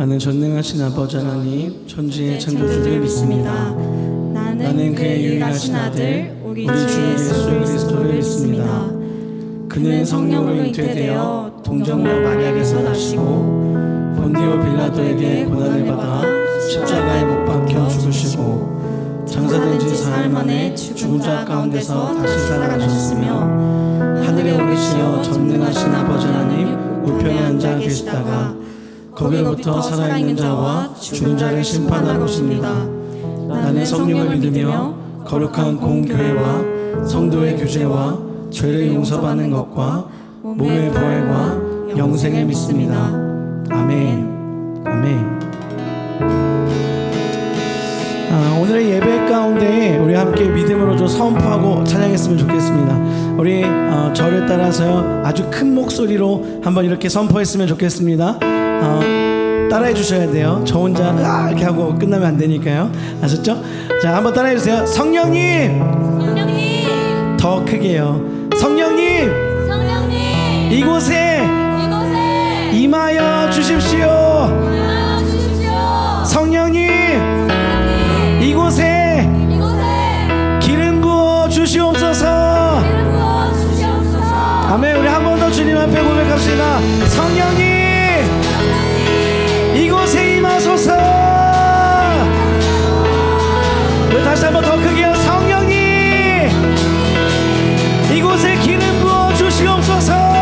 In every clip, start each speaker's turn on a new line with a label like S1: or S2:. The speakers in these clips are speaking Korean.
S1: 나는 전능하신 아버지 하나님 천지의 창조주를 믿습니다. 나는 그의 유일하신 아들 우리 주 예수 그리스도를 믿습니다. 그는 성령으로 잉태되어 동정녀 마리아에게서 나시고 본디오 빌라도에게 고난을 받아 십자가에 못 박혀 죽으시고 장사된 지 사흘 만에 죽은 자 가운데서 다시 살아나셨으며 하늘에 오르시어 전능하신 아버지 하나님 우편에 앉아 계시다가 거기로부터 살아있는 자와 죽은 자를 심판하러 오십니다. 나는 성령을 믿으며 거룩한 공교회와 성도의 교제와 죄를 용서받는 것과 몸의 부활과 영생을 믿습니다. 아멘. 아멘. 오늘의 예배 가운데 우리 함께 믿음으로 좀 선포하고 찬양했으면 좋겠습니다. 우리 저를 따라서요 아주 큰 목소리로 한번 이렇게 선포했으면 좋겠습니다. 따라해 주셔야 돼요. 저 혼자 이렇게 하고 끝나면 안 되니까요. 아셨죠? 자, 한번 따라해 주세요. 성령님,
S2: 성령님,
S1: 더 크게요. 성령님,
S2: 성령님,
S1: 이곳에 임하여 주십시오.
S2: 임하여 주십시오.
S1: 성령님, 이곳에 기름 부어 주시옵소서.
S2: 기름 부어 주시옵소서.
S1: 아멘. 우리 한 번 더 주님 앞에 고백합시다. 성령님, 이곳에 임하소서. 우리 다시 한 번 더 크게요. 성령님, 이곳에 기름 부어 주시옵소서. 아멘.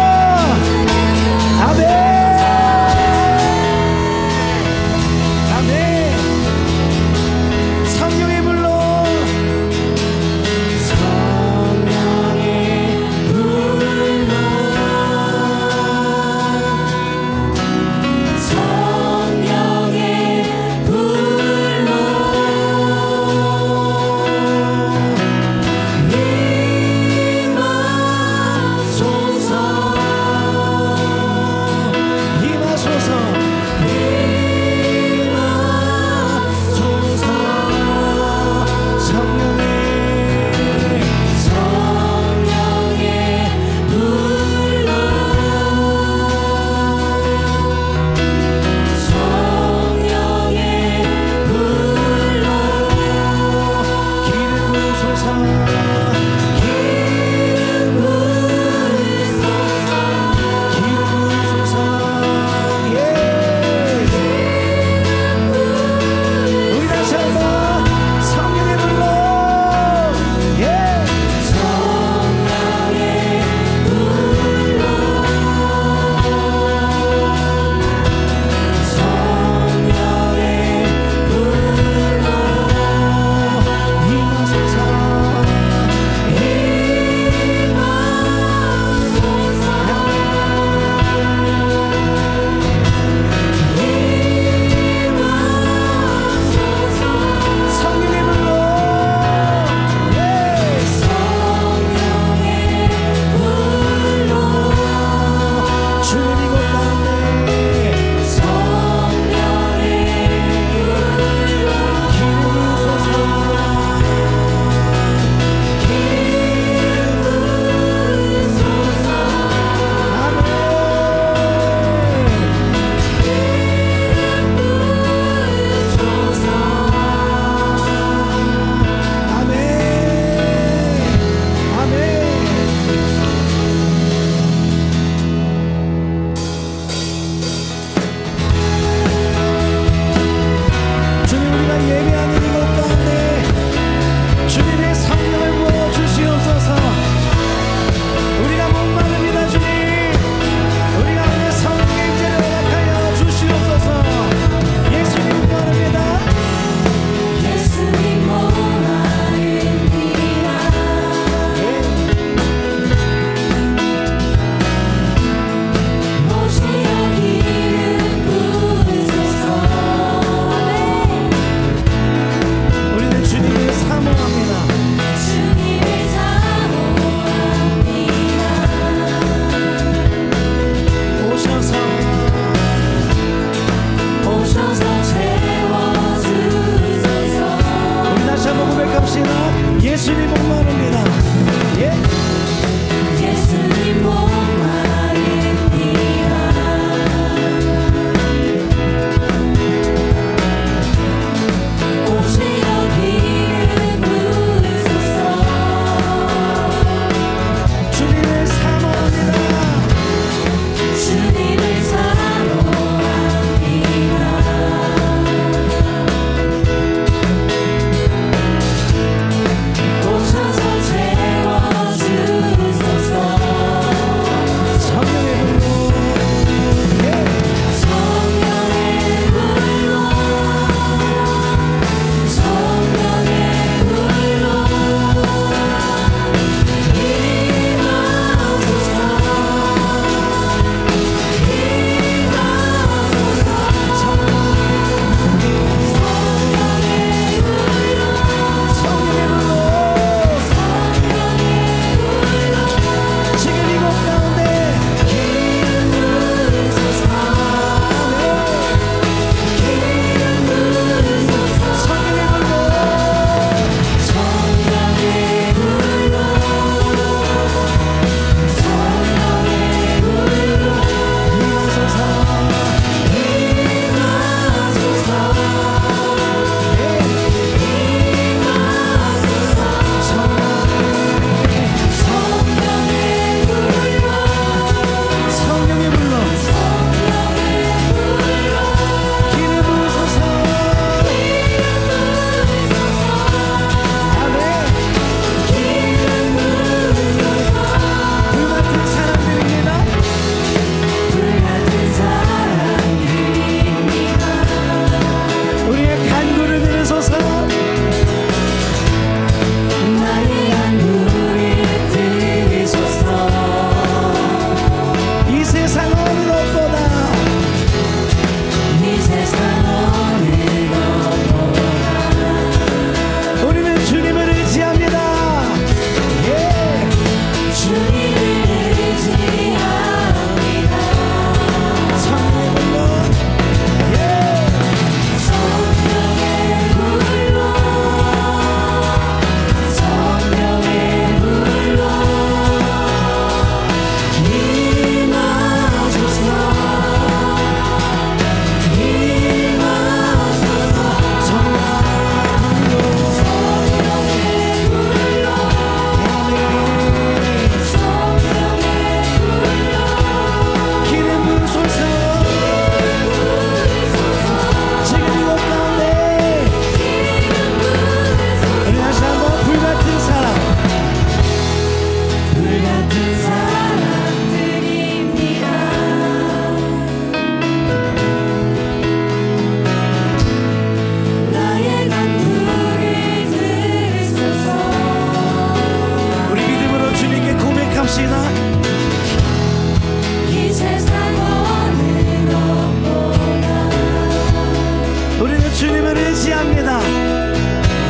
S1: 주님을 의지합니다.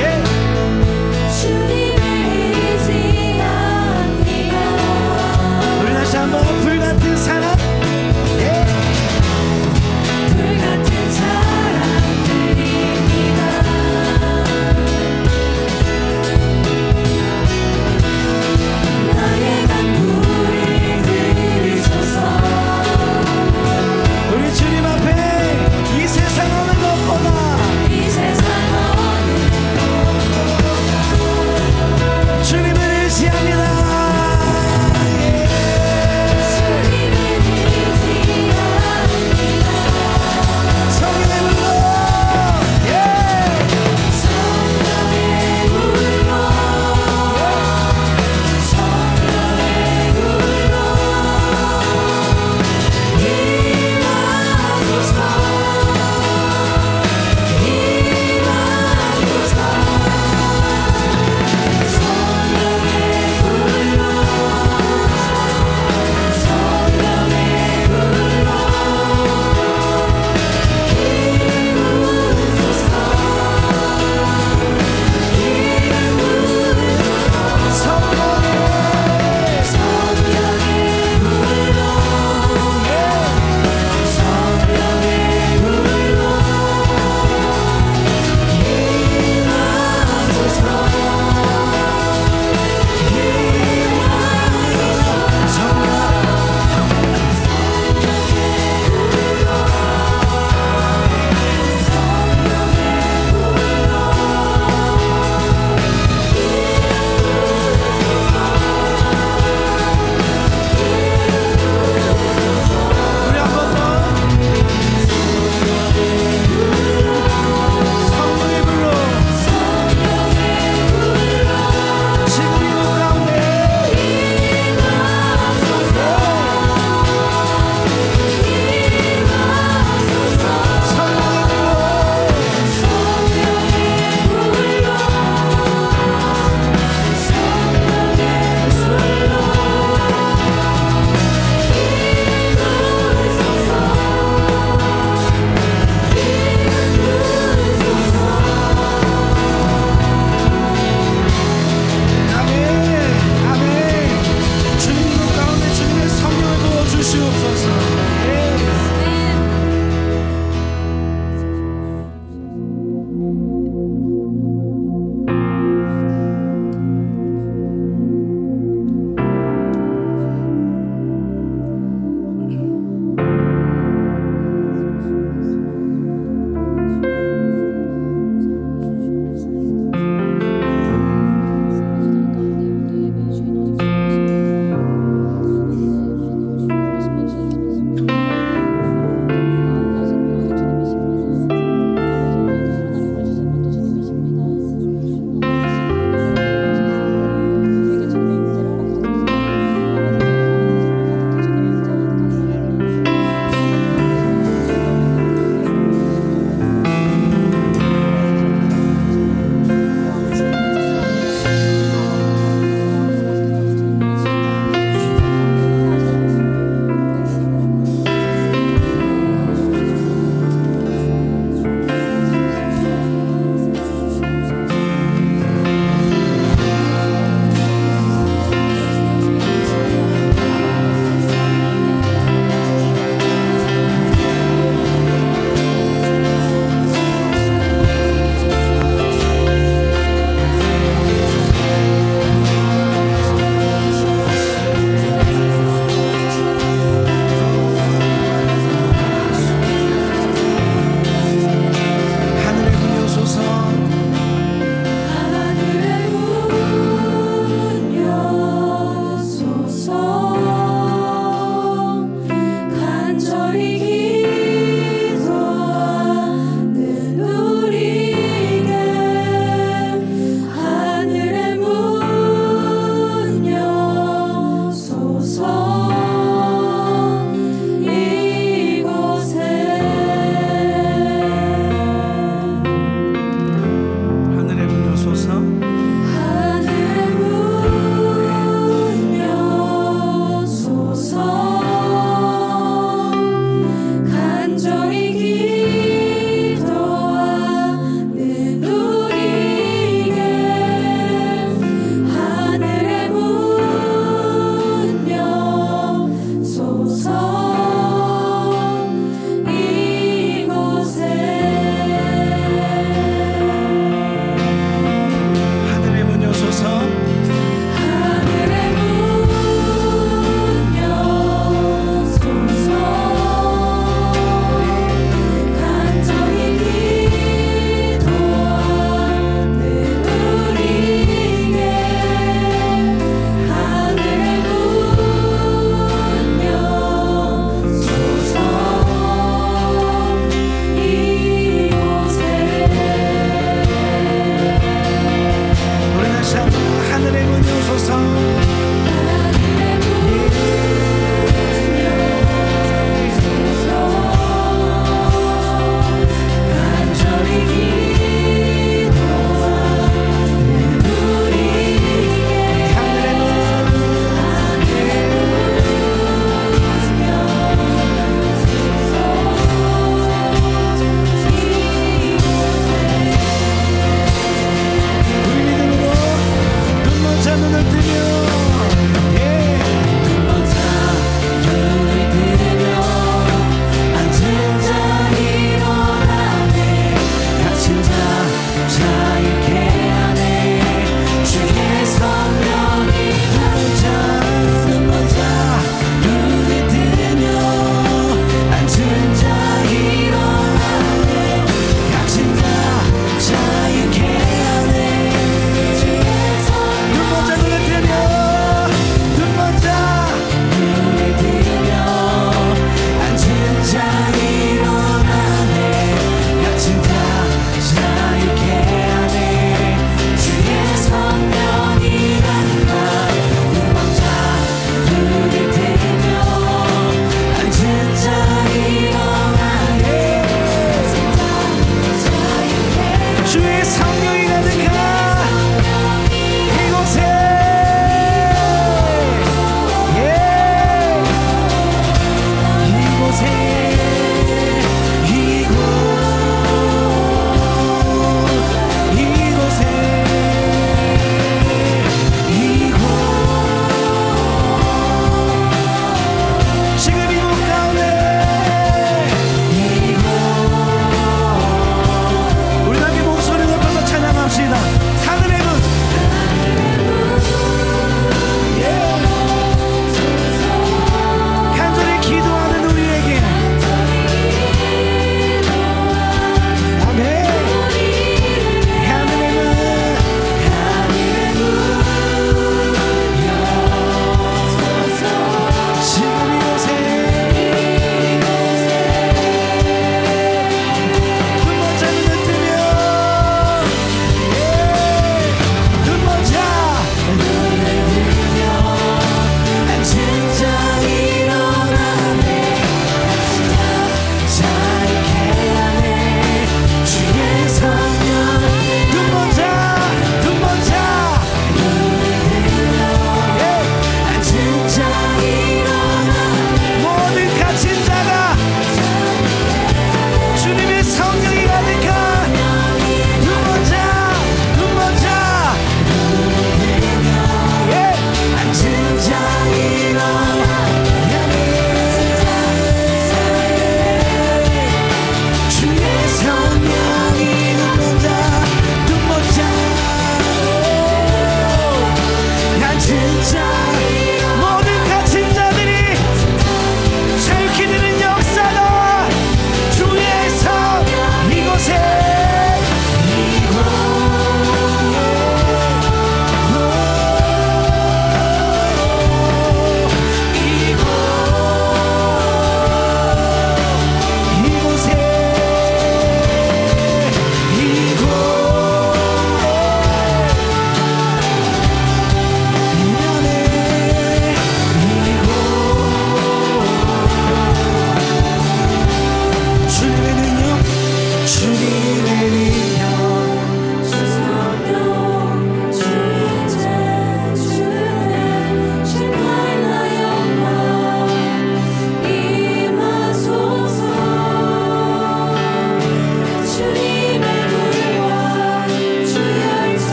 S1: 예.
S2: 주님을 의지합니다.
S1: 우리 다시 한번 불같은 사랑. 예.
S2: 불같은 사랑들입니다. 나의 간구를 들으소서.
S1: 우리 주님 앞에 이 세상 어느 것보다
S2: 이 세상 어느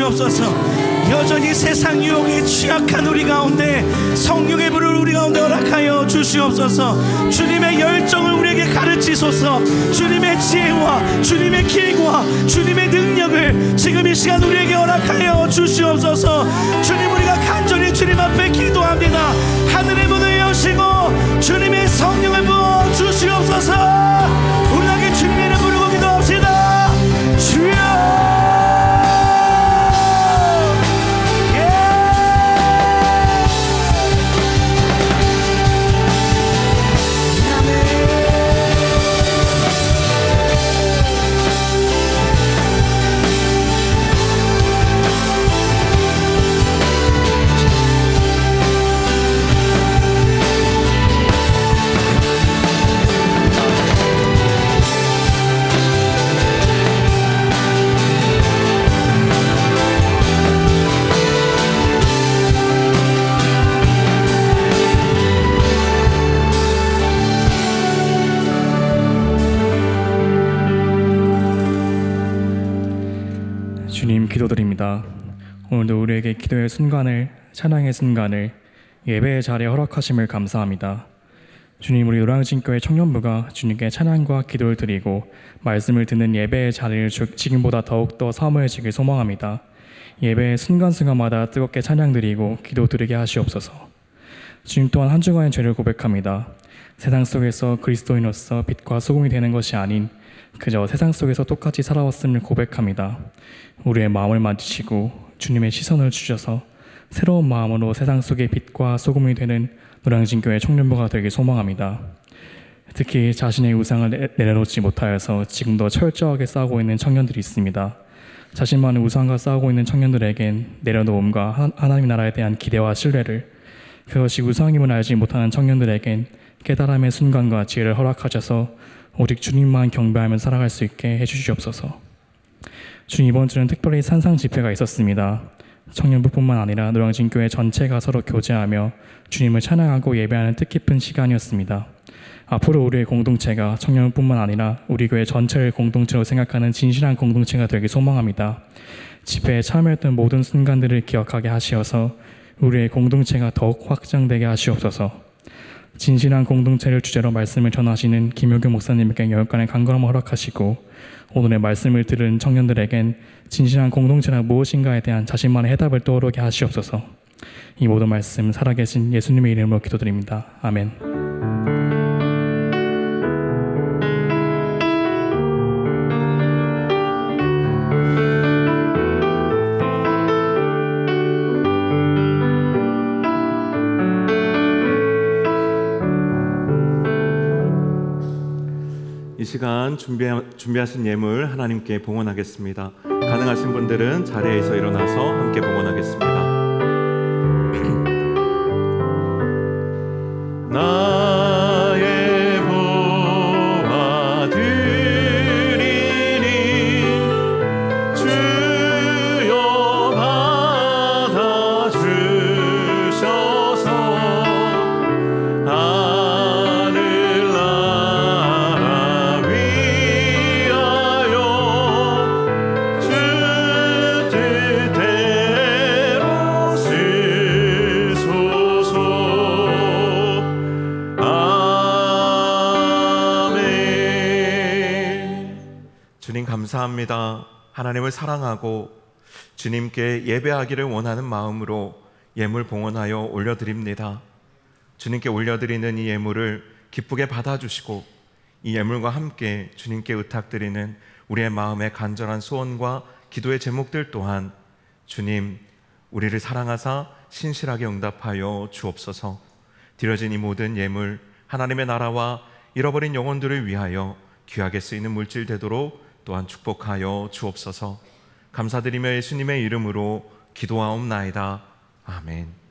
S1: 주시옵소서. 여전히 세상 유혹에 취약한 우리 가운데 성령의 불을 우리 가운데 허락하여 주시옵소서. 주님의 열정을 우리에게 가르치소서. 주님의 지혜와 주님의 길과 주님의 능력을 지금 이 시간 우리에게 허락하여 주시옵소서. 주님, 우리가 간절히 주님 앞에 기도합니다. 하늘의 문을 여시고 주님의 성령을 부어 주시옵소서. 우리 함께 주님의 이름 부르고 기도합시다. 주여.
S3: 주님, 기도드립니다. 오늘도 우리에게 기도의 순간을, 찬양의 순간을, 예배의 자리에 허락하심을 감사합니다. 주님, 우리 노량진교회 청년부가 주님께 찬양과 기도를 드리고 말씀을 듣는 예배의 자리를 지금보다 더욱더 사모해지길 소망합니다. 예배의 순간순간마다 뜨겁게 찬양드리고 기도 드리게 하시옵소서. 주님, 또한 한 주간의 죄를 고백합니다. 세상 속에서 그리스도인으로서 빛과 소금이 되는 것이 아닌 그저 세상 속에서 똑같이 살아왔음을 고백합니다. 우리의 마음을 만지시고 주님의 시선을 주셔서 새로운 마음으로 세상 속의 빛과 소금이 되는 노량진교회 청년부가 되길 소망합니다. 특히 자신의 우상을 내려놓지 못하여서 지금도 철저하게 싸우고 있는 청년들이 있습니다. 자신만의 우상과 싸우고 있는 청년들에겐 내려놓음과 하나님 나라에 대한 기대와 신뢰를, 그것이 우상임을 알지 못하는 청년들에겐 깨달음의 순간과 지혜를 허락하셔서 오직 주님만 경배하며 살아갈 수 있게 해주시옵소서. 주님, 이번 주는 특별히 산상 집회가 있었습니다. 청년부뿐만 아니라 노량진교회 전체가 서로 교제하며 주님을 찬양하고 예배하는 뜻깊은 시간이었습니다. 앞으로 우리의 공동체가 청년뿐만 아니라 우리 교회 전체를 공동체로 생각하는 진실한 공동체가 되길 소망합니다. 집회에 참여했던 모든 순간들을 기억하게 하시어서 우리의 공동체가 더욱 확장되게 하시옵소서. 진실한 공동체를 주제로 말씀을 전하시는 김효규 목사님에게 여기까지 간절함을 허락하시고, 오늘의 말씀을 들은 청년들에겐 진실한 공동체란 무엇인가에 대한 자신만의 해답을 떠오르게 하시옵소서. 이 모든 말씀 살아계신 예수님의 이름으로 기도드립니다. 아멘.
S4: 이 시간 준비하신 예물 하나님께 봉헌하겠습니다. 가능하신 분들은 자리에서 일어나서 함께 봉헌하겠습니다. 나의 보화 드리니 주여 받아주셔서 주님 감사합니다. 하나님을 사랑하고 주님께 예배하기를 원하는 마음으로 예물 봉헌하여 올려드립니다. 주님께 올려드리는 이 예물을 기쁘게 받아주시고 이 예물과 함께 주님께 의탁드리는 우리의 마음의 간절한 소원과 기도의 제목들 또한 주님, 우리를 사랑하사 신실하게 응답하여 주옵소서. 드려진 이 모든 예물 하나님의 나라와 잃어버린 영혼들을 위하여 귀하게 쓰이는 물질 되도록 또한 축복하여 주옵소서. 감사드리며 예수님의 이름으로 기도하옵나이다. 아멘.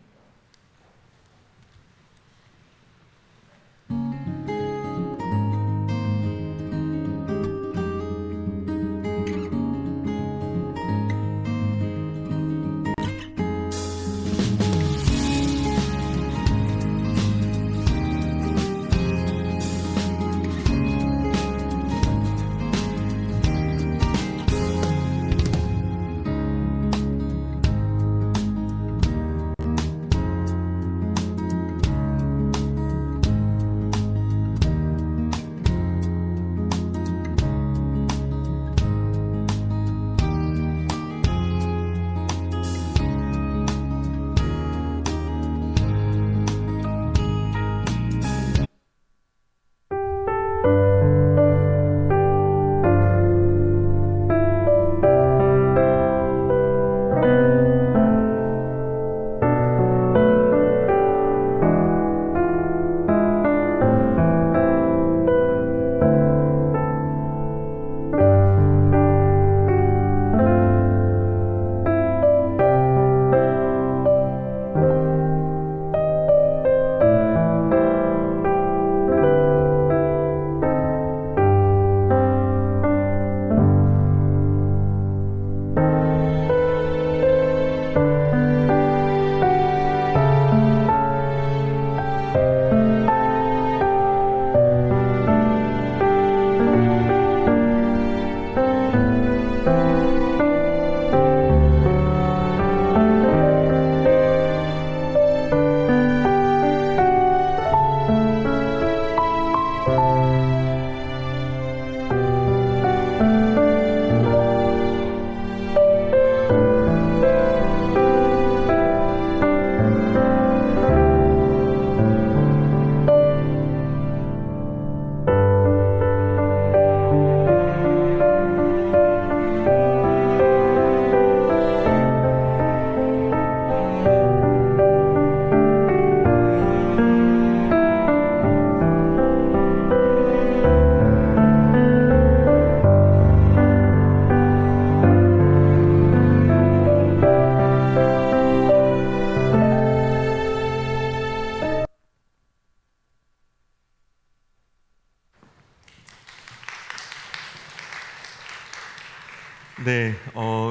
S4: 네,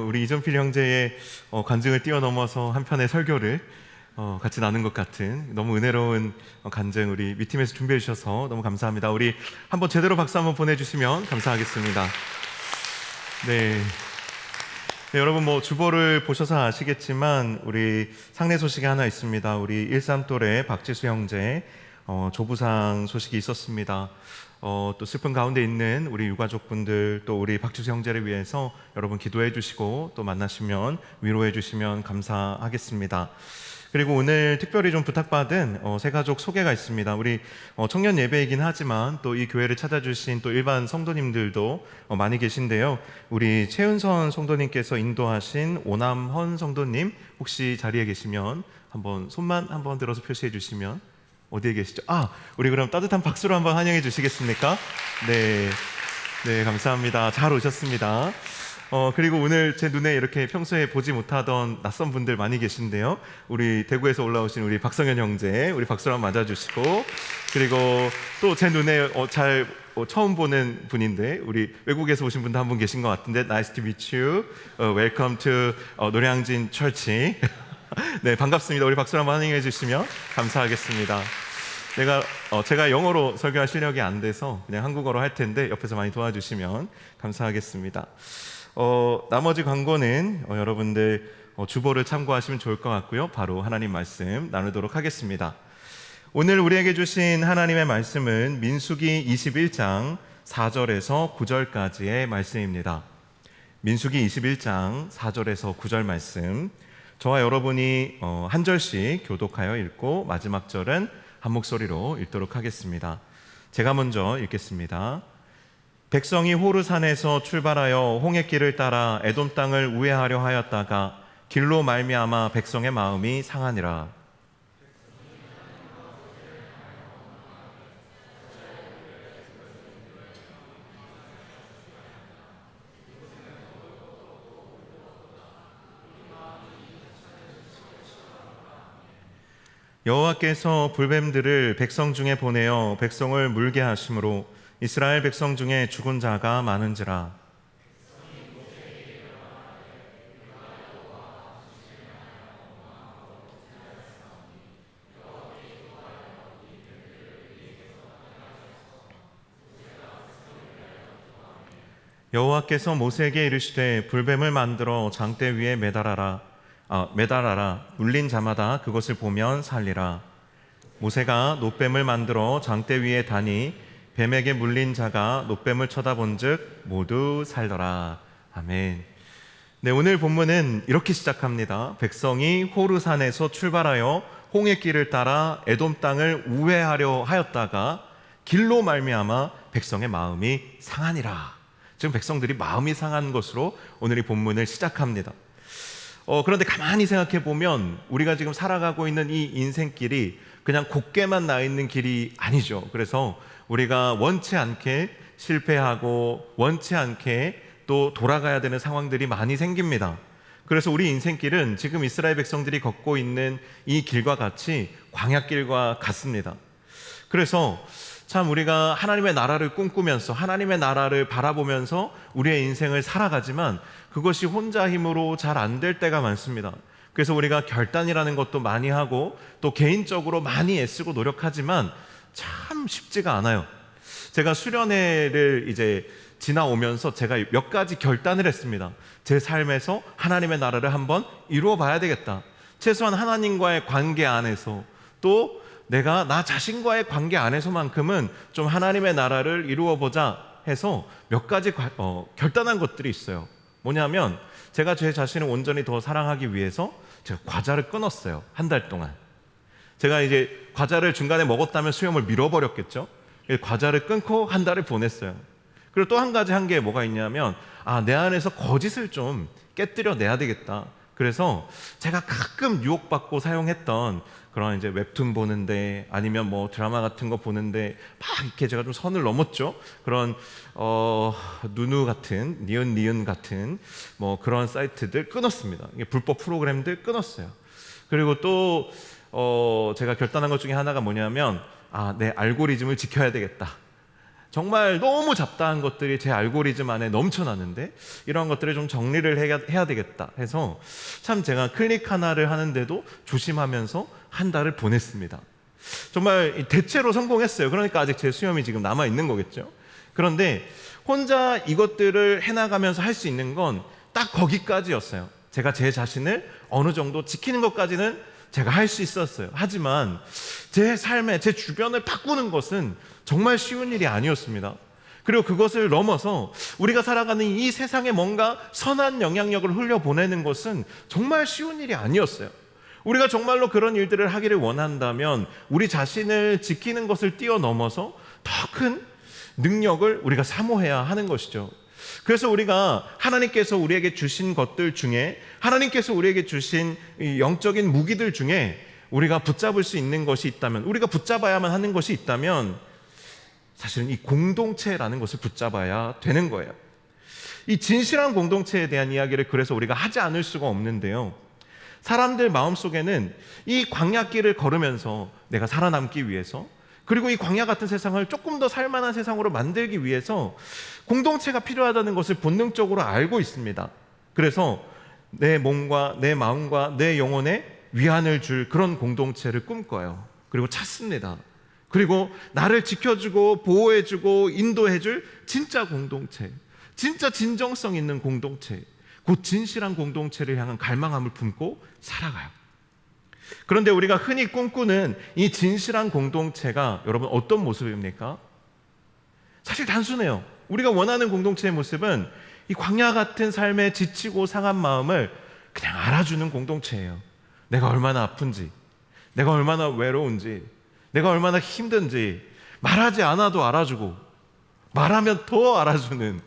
S4: 우리 이전필 형제의 간증을 뛰어넘어서 한 편의 설교를 같이 나눈 것 같은 너무 은혜로운 간증 우리 밑팀에서 준비해 주셔서 너무 감사합니다. 우리 한번 제대로 박수 한번 보내주시면 감사하겠습니다. 네. 네, 여러분 뭐 주보를 보셔서 아시겠지만 우리 상례 소식이 하나 있습니다. 우리 13또래 박지수 형제 조부상 소식이 있었습니다. 또 슬픈 가운데 있는 우리 유가족분들 또 우리 박지수 형제를 위해서 여러분 기도해 주시고 또 만나시면 위로해 주시면 감사하겠습니다. 그리고 오늘 특별히 좀 부탁받은 새 가족 소개가 있습니다. 우리 청년 예배이긴 하지만 또 이 교회를 찾아주신 또 일반 성도님들도 많이 계신데요. 우리 최은선 성도님께서 인도하신 오남헌 성도님 혹시 자리에 계시면 한번 손만 한번 들어서 표시해 주시면 어디에 계시죠? 우리 그럼 따뜻한 박수로 한번 환영해 주시겠습니까? 네, 네 감사합니다. 잘 오셨습니다. 그리고 오늘 제 눈에 이렇게 평소에 보지 못하던 낯선 분들 많이 계신데요. 우리 대구에서 올라오신 우리 박성현 형제, 우리 박수로 한번 맞아주시고, 그리고 또 제 눈에 처음 보는 분인데 우리 외국에서 오신 분도 한 분 계신 것 같은데 Nice to meet you. Welcome to 노량진 철치. 네 반갑습니다. 우리 박수로 한번 환영해 주시면 감사하겠습니다. 제가 영어로 설교할 실력이 안 돼서 그냥 한국어로 할 텐데 옆에서 많이 도와주시면 감사하겠습니다. 나머지 광고는 여러분들 주보를 참고하시면 좋을 것 같고요. 바로 하나님 말씀 나누도록 하겠습니다. 오늘 우리에게 주신 하나님의 말씀은 민수기 21장 4절에서 9절까지의 말씀입니다. 민수기 21장 4절에서 9절 말씀, 저와 여러분이 한 절씩 교독하여 읽고 마지막 절은 한 목소리로 읽도록 하겠습니다. 제가 먼저 읽겠습니다. 백성이 호르산에서 출발하여 홍해길을 따라 에돔 땅을 우회하려 하였다가 길로 말미암아 백성의 마음이 상하니라. 여호와께서 불뱀들을 백성 중에 보내어 백성을 물게 하심으로 이스라엘 백성 중에 죽은 자가 많은지라. 여호와께서 모세에게 이르시되 불뱀을 만들어 장대 위에 매달아라. 물린 자마다 그것을 보면 살리라. 모세가 놋뱀을 만들어 장대 위에 다니 뱀에게 물린 자가 놋뱀을 쳐다본즉 모두 살더라. 아멘. 네, 오늘 본문은 이렇게 시작합니다. 백성이 호르산에서 출발하여 홍해길을 따라 에돔 땅을 우회하려 하였다가 길로 말미암아 백성의 마음이 상하니라. 지금 백성들이 마음이 상한 것으로 오늘 이 본문을 시작합니다. 그런데 가만히 생각해 보면 우리가 지금 살아가고 있는 이 인생길이 그냥 곱게만 나 있는 길이 아니죠. 그래서 우리가 원치 않게 실패하고 원치 않게 또 돌아가야 되는 상황들이 많이 생깁니다. 그래서 우리 인생길은 지금 이스라엘 백성들이 걷고 있는 이 길과 같이 광야길과 같습니다. 그래서 참 우리가 하나님의 나라를 꿈꾸면서 하나님의 나라를 바라보면서 우리의 인생을 살아가지만 그것이 혼자 힘으로 잘 안 될 때가 많습니다. 그래서 우리가 결단이라는 것도 많이 하고 또 개인적으로 많이 애쓰고 노력하지만 참 쉽지가 않아요. 제가 수련회를 이제 지나오면서 제가 몇 가지 결단을 했습니다. 제 삶에서 하나님의 나라를 한번 이루어 봐야 되겠다. 최소한 하나님과의 관계 안에서 또 내가 나 자신과의 관계 안에서만큼은 좀 하나님의 나라를 이루어 보자 해서 몇 가지 결단한 것들이 있어요. 뭐냐면 제가 제 자신을 온전히 더 사랑하기 위해서 제가 과자를 끊었어요. 한 달 동안. 제가 이제 과자를 중간에 먹었다면 수염을 밀어버렸겠죠. 과자를 끊고 한 달을 보냈어요. 그리고 또 한 가지 한 게 뭐가 있냐면 내 안에서 거짓을 좀 깨뜨려 내야 되겠다. 그래서 제가 가끔 유혹받고 사용했던 그런 이제 웹툰 보는데 아니면 뭐 드라마 같은 거 보는데 막 이렇게 제가 좀 선을 넘었죠. 그런 누누 같은 니은 같은 뭐 그런 사이트들 끊었습니다. 불법 프로그램들 끊었어요. 그리고 또 제가 결단한 것 중에 하나가 뭐냐면 내 알고리즘을 지켜야 되겠다. 정말 너무 잡다한 것들이 제 알고리즘 안에 넘쳐나는데 이런 것들을 좀 정리를 해야 되겠다 해서 참 제가 클릭 하나를 하는데도 조심하면서 한 달을 보냈습니다. 정말 대체로 성공했어요. 그러니까 아직 제 수염이 지금 남아 있는 거겠죠. 그런데 혼자 이것들을 해나가면서 할 수 있는 건 딱 거기까지였어요. 제가 제 자신을 어느 정도 지키는 것까지는 제가 할 수 있었어요. 하지만 제 삶에 제 주변을 바꾸는 것은 정말 쉬운 일이 아니었습니다. 그리고 그것을 넘어서 우리가 살아가는 이 세상에 뭔가 선한 영향력을 흘려보내는 것은 정말 쉬운 일이 아니었어요. 우리가 정말로 그런 일들을 하기를 원한다면 우리 자신을 지키는 것을 뛰어넘어서 더 큰 능력을 우리가 사모해야 하는 것이죠. 그래서 우리가 하나님께서 우리에게 주신 것들 중에, 하나님께서 우리에게 주신 이 영적인 무기들 중에 우리가 붙잡을 수 있는 것이 있다면, 우리가 붙잡아야만 하는 것이 있다면 사실은 이 공동체라는 것을 붙잡아야 되는 거예요. 이 진실한 공동체에 대한 이야기를 그래서 우리가 하지 않을 수가 없는데요, 사람들 마음속에는 이 광야길을 걸으면서 내가 살아남기 위해서, 그리고 이 광야 같은 세상을 조금 더 살만한 세상으로 만들기 위해서 공동체가 필요하다는 것을 본능적으로 알고 있습니다. 그래서 내 몸과 내 마음과 내 영혼에 위안을 줄 그런 공동체를 꿈꿔요. 그리고 찾습니다. 그리고 나를 지켜주고 보호해주고 인도해줄 진짜 공동체, 진짜 진정성 있는 공동체, 곧 진실한 공동체를 향한 갈망함을 품고 살아가요. 그런데 우리가 흔히 꿈꾸는 이 진실한 공동체가 여러분 어떤 모습입니까? 사실 단순해요. 우리가 원하는 공동체의 모습은 이 광야 같은 삶에 지치고 상한 마음을 그냥 알아주는 공동체예요. 내가 얼마나 아픈지, 내가 얼마나 외로운지, 내가 얼마나 힘든지 말하지 않아도 알아주고 말하면 더 알아주는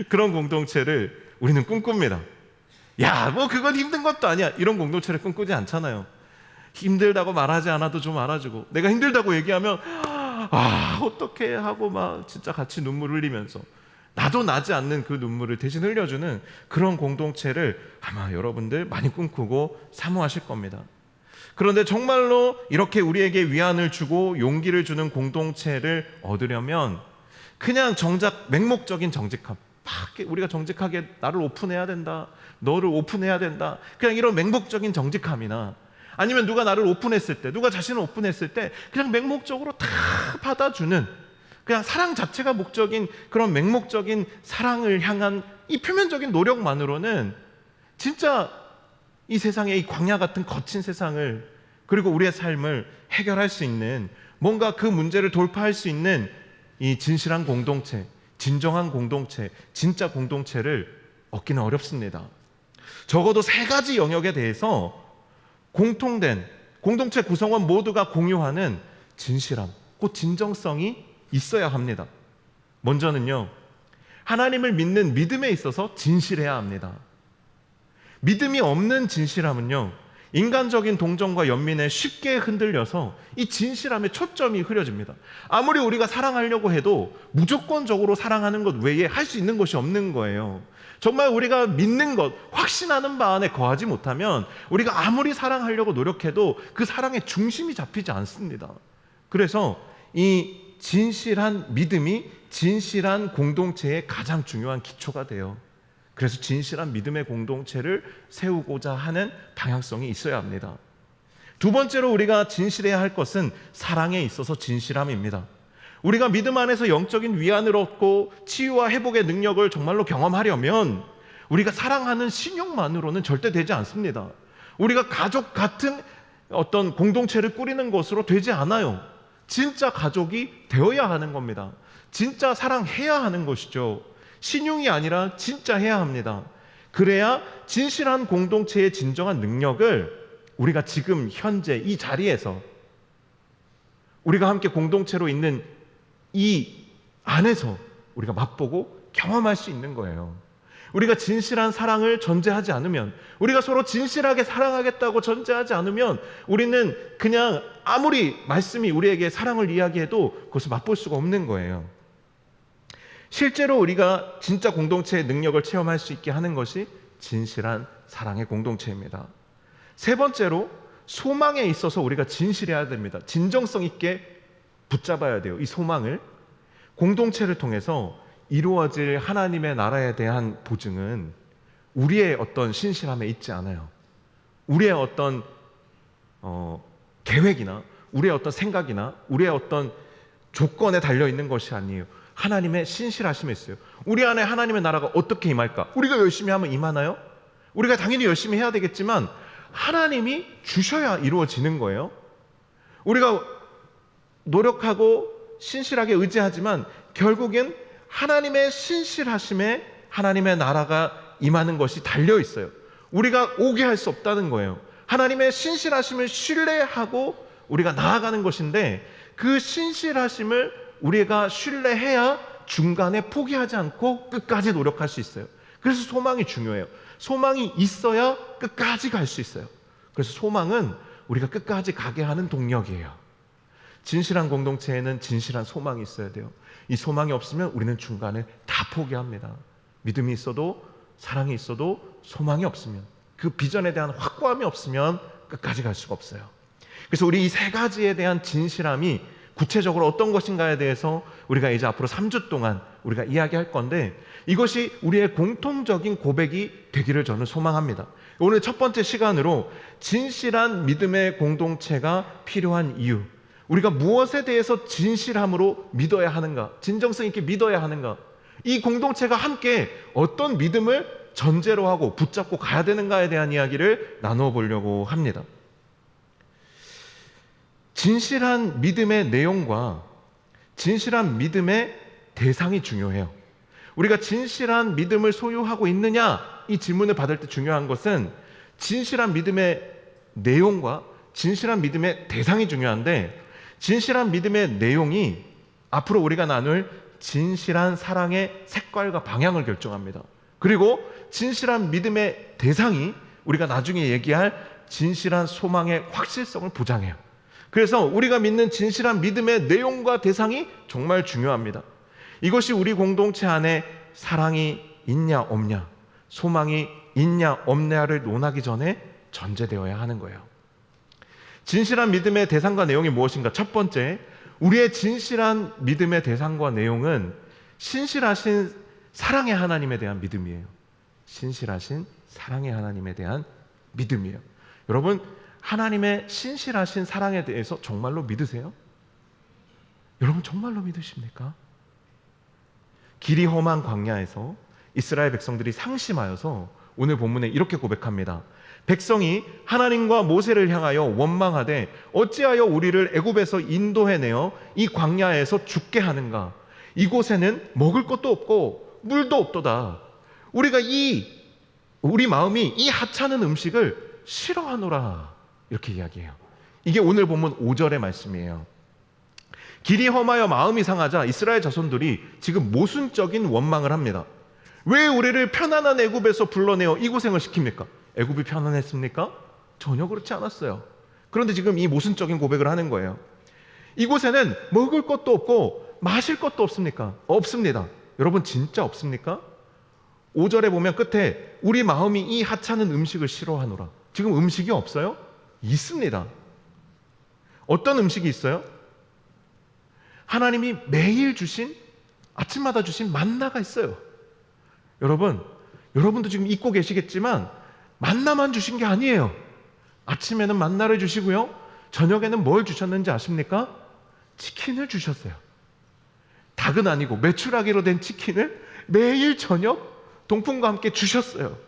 S4: 그런 공동체를 우리는 꿈꿉니다. 야, 뭐 그건 힘든 것도 아니야, 이런 공동체를 꿈꾸지 않잖아요. 힘들다고 말하지 않아도 좀 알아주고, 내가 힘들다고 얘기하면 어떻게 하고 막 진짜 같이 눈물 흘리면서 나도 나지 않는 그 눈물을 대신 흘려주는 그런 공동체를 아마 여러분들 많이 꿈꾸고 사모하실 겁니다. 그런데 정말로 이렇게 우리에게 위안을 주고 용기를 주는 공동체를 얻으려면 그냥 정작 맹목적인 정직함, 막 우리가 정직하게 나를 오픈해야 된다, 너를 오픈해야 된다, 그냥 이런 맹목적인 정직함이나 아니면 누가 나를 오픈했을 때, 누가 자신을 오픈했을 때 그냥 맹목적으로 다 받아주는, 그냥 사랑 자체가 목적인 그런 맹목적인 사랑을 향한 이 표면적인 노력만으로는 진짜 이 세상의 이 광야 같은 거친 세상을, 그리고 우리의 삶을 해결할 수 있는, 뭔가 그 문제를 돌파할 수 있는 이 진실한 공동체, 진정한 공동체, 진짜 공동체를 얻기는 어렵습니다. 적어도 3가지 영역에 대해서 공통된 공동체 구성원 모두가 공유하는 진실함, 곧 진정성이 있어야 합니다. 먼저는요, 하나님을 믿는 믿음에 있어서 진실해야 합니다. 믿음이 없는 진실함은요, 인간적인 동정과 연민에 쉽게 흔들려서 이 진실함의 초점이 흐려집니다. 아무리 우리가 사랑하려고 해도 무조건적으로 사랑하는 것 외에 할 수 있는 것이 없는 거예요. 정말 우리가 믿는 것, 확신하는 바 안에 거하지 못하면 우리가 아무리 사랑하려고 노력해도 그 사랑의 중심이 잡히지 않습니다. 그래서 이 진실한 믿음이 진실한 공동체의 가장 중요한 기초가 돼요. 그래서 진실한 믿음의 공동체를 세우고자 하는 방향성이 있어야 합니다. 2번째로 우리가 진실해야 할 것은 사랑에 있어서 진실함입니다. 우리가 믿음 안에서 영적인 위안을 얻고 치유와 회복의 능력을 정말로 경험하려면 우리가 사랑하는 신용만으로는 절대 되지 않습니다. 우리가 가족 같은 어떤 공동체를 꾸리는 것으로 되지 않아요. 진짜 가족이 되어야 하는 겁니다. 진짜 사랑해야 하는 것이죠. 신용이 아니라 진짜 해야 합니다. 그래야 진실한 공동체의 진정한 능력을 우리가 지금 현재 이 자리에서 우리가 함께 공동체로 있는 이 안에서 우리가 맛보고 경험할 수 있는 거예요. 우리가 진실한 사랑을 전제하지 않으면, 우리가 서로 진실하게 사랑하겠다고 전제하지 않으면 우리는 그냥 아무리 말씀이 우리에게 사랑을 이야기해도 그것을 맛볼 수가 없는 거예요. 실제로 우리가 진짜 공동체의 능력을 체험할 수 있게 하는 것이 진실한 사랑의 공동체입니다. 3번째로 소망에 있어서 우리가 진실해야 됩니다. 진정성 있게 붙잡아야 돼요, 이 소망을. 공동체를 통해서 이루어질 하나님의 나라에 대한 보증은 우리의 어떤 신실함에 있지 않아요. 우리의 어떤 계획이나 우리의 어떤 생각이나 우리의 어떤 조건에 달려 있는 것이 아니에요. 하나님의 신실하심에 있어요. 우리 안에 하나님의 나라가 어떻게 임할까? 우리가 열심히 하면 임하나요? 우리가 당연히 열심히 해야 되겠지만 하나님이 주셔야 이루어지는 거예요. 우리가 노력하고 신실하게 의지하지만 결국엔 하나님의 신실하심에 하나님의 나라가 임하는 것이 달려 있어요. 우리가 오게 할 수 없다는 거예요. 하나님의 신실하심을 신뢰하고 우리가 나아가는 것인데 그 신실하심을 우리가 신뢰해야 중간에 포기하지 않고 끝까지 노력할 수 있어요. 그래서 소망이 중요해요. 소망이 있어야 끝까지 갈 수 있어요. 그래서 소망은 우리가 끝까지 가게 하는 동력이에요. 진실한 공동체에는 진실한 소망이 있어야 돼요. 이 소망이 없으면 우리는 중간에 다 포기합니다. 믿음이 있어도 사랑이 있어도 소망이 없으면, 그 비전에 대한 확고함이 없으면 끝까지 갈 수가 없어요. 그래서 우리 이 세 가지에 대한 진실함이 구체적으로 어떤 것인가에 대해서 우리가 이제 앞으로 3주 동안 우리가 이야기할 건데, 이것이 우리의 공통적인 고백이 되기를 저는 소망합니다. 오늘 첫 번째 시간으로 진실한 믿음의 공동체가 필요한 이유, 우리가 무엇에 대해서 진실함으로 믿어야 하는가, 진정성 있게 믿어야 하는가, 이 공동체가 함께 어떤 믿음을 전제로 하고 붙잡고 가야 되는가에 대한 이야기를 나누어 보려고 합니다. 진실한 믿음의 내용과 진실한 믿음의 대상이 중요해요. 우리가 진실한 믿음을 소유하고 있느냐, 이 질문을 받을 때 중요한 것은 진실한 믿음의 내용과 진실한 믿음의 대상이 중요한데, 진실한 믿음의 내용이 앞으로 우리가 나눌 진실한 사랑의 색깔과 방향을 결정합니다. 그리고 진실한 믿음의 대상이 우리가 나중에 얘기할 진실한 소망의 확실성을 보장해요. 그래서 우리가 믿는 진실한 믿음의 내용과 대상이 정말 중요합니다. 이것이 우리 공동체 안에 사랑이 있냐 없냐, 소망이 있냐 없냐를 논하기 전에 전제되어야 하는 거예요. 진실한 믿음의 대상과 내용이 무엇인가? 첫 번째, 우리의 진실한 믿음의 대상과 내용은 신실하신 사랑의 하나님에 대한 믿음이에요. 신실하신 사랑의 하나님에 대한 믿음이에요. 여러분, 하나님의 신실하신 사랑에 대해서 정말로 믿으세요? 여러분 정말로 믿으십니까? 길이 험한 광야에서 이스라엘 백성들이 상심하여서 오늘 본문에 이렇게 고백합니다. 백성이 하나님과 모세를 향하여 원망하되 어찌하여 우리를 애굽에서 인도해내어 이 광야에서 죽게 하는가? 이곳에는 먹을 것도 없고 물도 없도다. 우리 마음이 이 하찮은 음식을 싫어하노라. 이렇게 이야기해요. 이게 오늘 본문 5절의 말씀이에요. 길이 험하여 마음이 상하자 이스라엘 자손들이 지금 모순적인 원망을 합니다. 왜 우리를 편안한 애굽에서 불러내어 이 고생을 시킵니까? 애굽이 편안했습니까? 전혀 그렇지 않았어요. 그런데 지금 이 모순적인 고백을 하는 거예요. 이곳에는 먹을 것도 없고 마실 것도 없습니까? 없습니다. 여러분 진짜 없습니까? 5절에 보면 끝에 우리 마음이 이 하찮은 음식을 싫어하노라. 지금 음식이 없어요? 있습니다. 어떤 음식이 있어요? 하나님이 매일 주신, 아침마다 주신 만나가 있어요. 여러분도 지금 잊고 계시겠지만 만나만 주신 게 아니에요. 아침에는 만나를 주시고요, 저녁에는 뭘 주셨는지 아십니까? 치킨을 주셨어요. 닭은 아니고 메추라기로 된 치킨을 매일 저녁 동풍과 함께 주셨어요.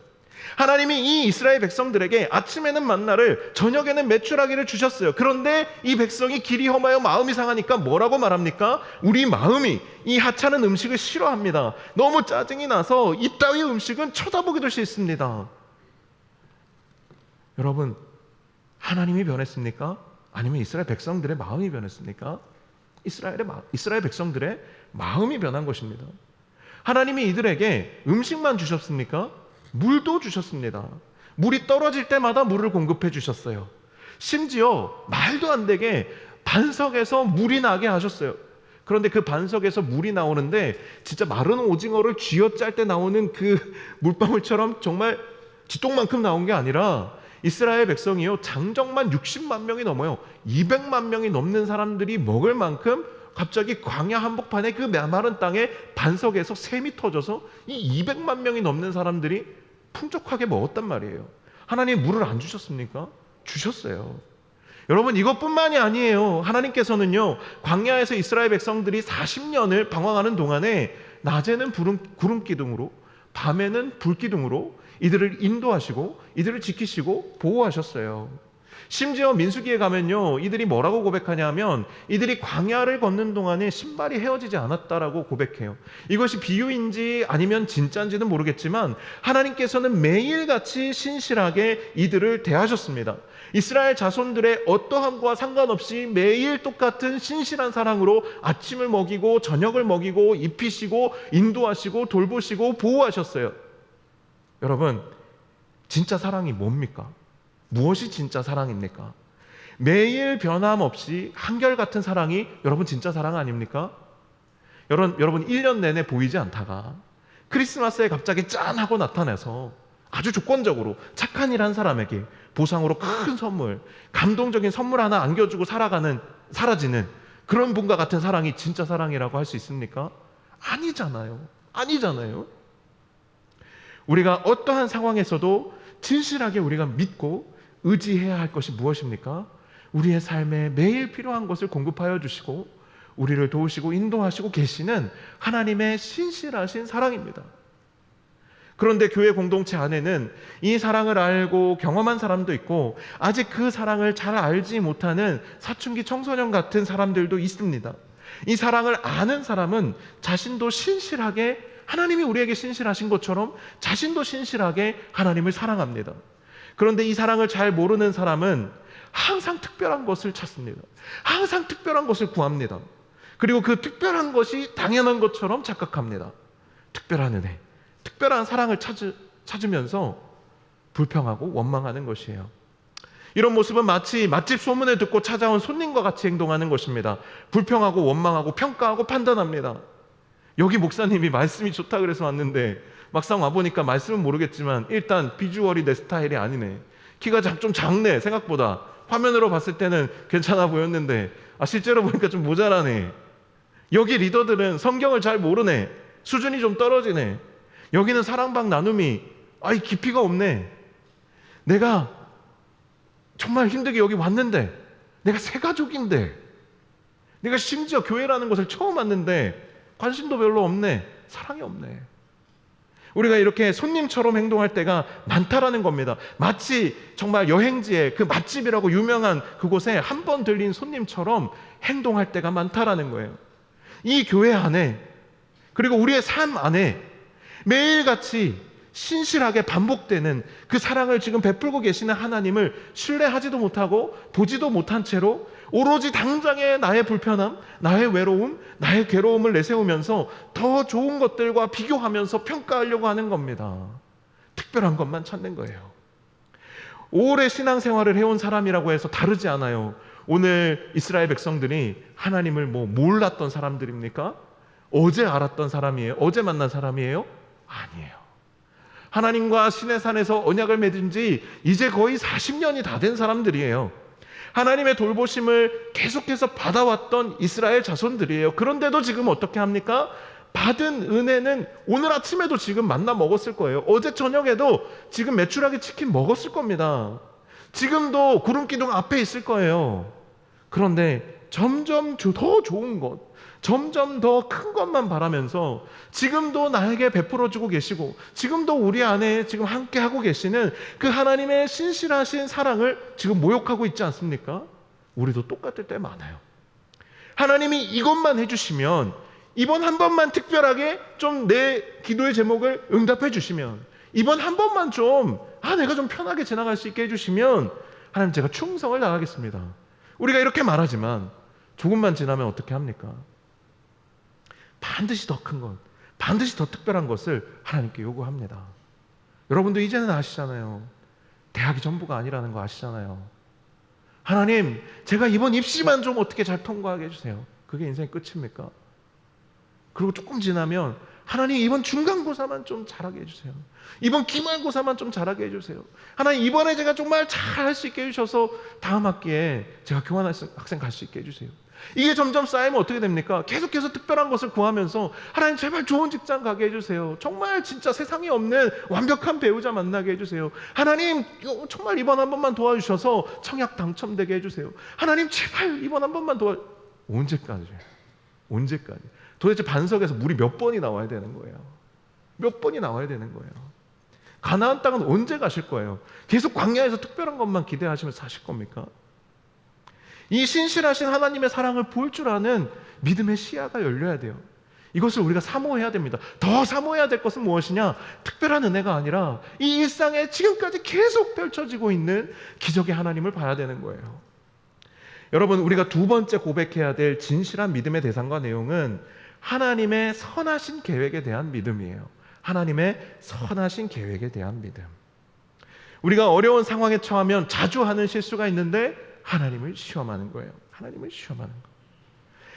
S4: 하나님이 이 이스라엘 백성들에게 아침에는 만나를, 저녁에는 메추라기를 주셨어요. 그런데 이 백성이 길이 험하여 마음이 상하니까 뭐라고 말합니까? 우리 마음이 이 하찮은 음식을 싫어합니다. 너무 짜증이 나서 이따위 음식은 쳐다보기도 싫습니다. 여러분, 하나님이 변했습니까? 아니면 이스라엘 백성들의 마음이 변했습니까? 이스라엘 백성들의 마음이 변한 것입니다. 하나님이 이들에게 음식만 주셨습니까? 물도 주셨습니다. 물이 떨어질 때마다 물을 공급해 주셨어요. 심지어 말도 안 되게 반석에서 물이 나게 하셨어요. 그런데 그 반석에서 물이 나오는데 진짜 마른 오징어를 쥐어짤 때 나오는 그 물방울처럼 정말 쥐똥만큼 나온 게 아니라, 이스라엘 백성이요, 장정만 60만 명이 넘어요. 200만 명이 넘는 사람들이 먹을 만큼 갑자기 광야 한복판의 그 메마른 땅에 반석에서 샘이 터져서 이 200만 명이 넘는 사람들이 풍족하게 먹었단 말이에요. 하나님 물을 안 주셨습니까? 주셨어요. 여러분, 이것뿐만이 아니에요. 하나님께서는요, 광야에서 이스라엘 백성들이 40년을 방황하는 동안에 낮에는 구름 기둥으로, 밤에는 불 기둥으로 이들을 인도하시고 이들을 지키시고 보호하셨어요. 심지어 민수기에 가면요, 이들이 뭐라고 고백하냐면 이들이 광야를 걷는 동안에 신발이 헤어지지 않았다라고 고백해요. 이것이 비유인지 아니면 진짜인지는 모르겠지만 하나님께서는 매일같이 신실하게 이들을 대하셨습니다. 이스라엘 자손들의 어떠함과 상관없이 매일 똑같은 신실한 사랑으로 아침을 먹이고 저녁을 먹이고 입히시고 인도하시고 돌보시고 보호하셨어요. 여러분, 진짜 사랑이 뭡니까? 무엇이 진짜 사랑입니까? 매일 변함없이 한결같은 사랑이 여러분 진짜 사랑 아닙니까? 여러분 1년 내내 보이지 않다가 크리스마스에 갑자기 짠 하고 나타나서 아주 조건적으로 착한 일 한 사람에게 보상으로 큰 선물, 감동적인 선물 하나 안겨주고 사라지는 그런 분과 같은 사랑이 진짜 사랑이라고 할 수 있습니까? 아니잖아요. 우리가 어떠한 상황에서도 진실하게 우리가 믿고 의지해야 할 것이 무엇입니까? 우리의 삶에 매일 필요한 것을 공급하여 주시고 우리를 도우시고 인도하시고 계시는 하나님의 신실하신 사랑입니다. 그런데 교회 공동체 안에는 이 사랑을 알고 경험한 사람도 있고 아직 그 사랑을 잘 알지 못하는 사춘기 청소년 같은 사람들도 있습니다. 이 사랑을 아는 사람은 자신도 신실하게, 하나님이 우리에게 신실하신 것처럼 자신도 신실하게 하나님을 사랑합니다. 그런데 이 사랑을 잘 모르는 사람은 항상 특별한 것을 찾습니다. 항상 특별한 것을 구합니다. 그리고 그 특별한 것이 당연한 것처럼 착각합니다. 특별한 은혜, 특별한 사랑을 찾으면서 불평하고 원망하는 것이에요. 이런 모습은 마치 맛집 소문을 듣고 찾아온 손님과 같이 행동하는 것입니다. 불평하고 원망하고 평가하고 판단합니다. 여기 목사님이 말씀이 좋다 그래서 왔는데 막상 와보니까 말씀은 모르겠지만 일단 비주얼이 내 스타일이 아니네. 키가 좀 작네. 생각보다 화면으로 봤을 때는 괜찮아 보였는데 실제로 보니까 좀 모자라네. 여기 리더들은 성경을 잘 모르네. 수준이 좀 떨어지네. 여기는 사랑방 나눔이 깊이가 없네. 내가 정말 힘들게 여기 왔는데, 내가 새 가족인데, 내가 심지어 교회라는 것을 처음 왔는데 관심도 별로 없네. 사랑이 없네. 우리가 이렇게 손님처럼 행동할 때가 많다라는 겁니다. 마치 정말 여행지에 그 맛집이라고 유명한 그곳에 한 번 들린 손님처럼 행동할 때가 많다라는 거예요. 이 교회 안에, 그리고 우리의 삶 안에 매일같이 신실하게 반복되는 그 사랑을 지금 베풀고 계시는 하나님을 신뢰하지도 못하고 보지도 못한 채로 오로지 당장의 나의 불편함, 나의 외로움, 나의 괴로움을 내세우면서 더 좋은 것들과 비교하면서 평가하려고 하는 겁니다. 특별한 것만 찾는 거예요. 오래 신앙생활을 해온 사람이라고 해서 다르지 않아요. 오늘 이스라엘 백성들이 하나님을 몰랐던 사람들입니까? 어제 알았던 사람이에요? 어제 만난 사람이에요? 아니에요. 하나님과 시내산에서 언약을 맺은 지 이제 거의 40년이 다 된 사람들이에요. 하나님의 돌보심을 계속해서 받아왔던 이스라엘 자손들이에요. 그런데도 지금 어떻게 합니까? 받은 은혜는 오늘 아침에도 지금 만나 먹었을 거예요. 어제 저녁에도 지금 메추라기 치킨 먹었을 겁니다. 지금도 구름기둥 앞에 있을 거예요. 그런데 점점 더 좋은 것, 점점 더 큰 것만 바라면서 지금도 나에게 베풀어주고 계시고 지금도 우리 안에 지금 함께 하고 계시는 그 하나님의 신실하신 사랑을 지금 모욕하고 있지 않습니까? 우리도 똑같을 때 많아요. 하나님이 이것만 해주시면, 이번 한 번만 특별하게 좀 내 기도의 제목을 응답해 주시면, 이번 한 번만 좀 내가 좀 편하게 지나갈 수 있게 해주시면 하나님 제가 충성을 다하겠습니다. 우리가 이렇게 말하지만 조금만 지나면 어떻게 합니까? 반드시 더 큰 것, 반드시 더 특별한 것을 하나님께 요구합니다. 여러분도 이제는 아시잖아요. 대학이 전부가 아니라는 거 아시잖아요. 하나님, 제가 이번 입시만 좀 어떻게 잘 통과하게 해주세요. 그게 인생의 끝입니까? 그리고 조금 지나면 하나님 이번 중간고사만 좀 잘하게 해주세요. 이번 기말고사만 좀 잘하게 해주세요. 하나님 이번에 제가 정말 잘할 수 있게 해주셔서 다음 학기에 제가 교환학생 갈 수 있게 해주세요. 이게 점점 쌓이면 어떻게 됩니까? 계속해서 특별한 것을 구하면서 하나님 제발 좋은 직장 가게 해주세요. 정말 진짜 세상에 없는 완벽한 배우자 만나게 해주세요. 하나님 정말 이번 한 번만 도와주셔서 청약 당첨되게 해주세요. 하나님 제발 이번 한 번만 언제까지? 도대체 반석에서 물이 몇 번이 나와야 되는 거예요? 몇 번이 나와야 되는 거예요? 가나안 땅은 언제 가실 거예요? 계속 광야에서 특별한 것만 기대하시면서 사실 겁니까? 이 신실하신 하나님의 사랑을 볼 줄 아는 믿음의 시야가 열려야 돼요. 이것을 우리가 사모해야 됩니다. 더 사모해야 될 것은 무엇이냐? 특별한 은혜가 아니라 이 일상에 지금까지 계속 펼쳐지고 있는 기적의 하나님을 봐야 되는 거예요. 여러분, 우리가 두 번째 고백해야 될 진실한 믿음의 대상과 내용은 하나님의 선하신 계획에 대한 믿음이에요. 하나님의 선하신 계획에 대한 믿음. 우리가 어려운 상황에 처하면 자주 하는 실수가 있는데 하나님을 시험하는 거예요. 하나님을 시험하는 거.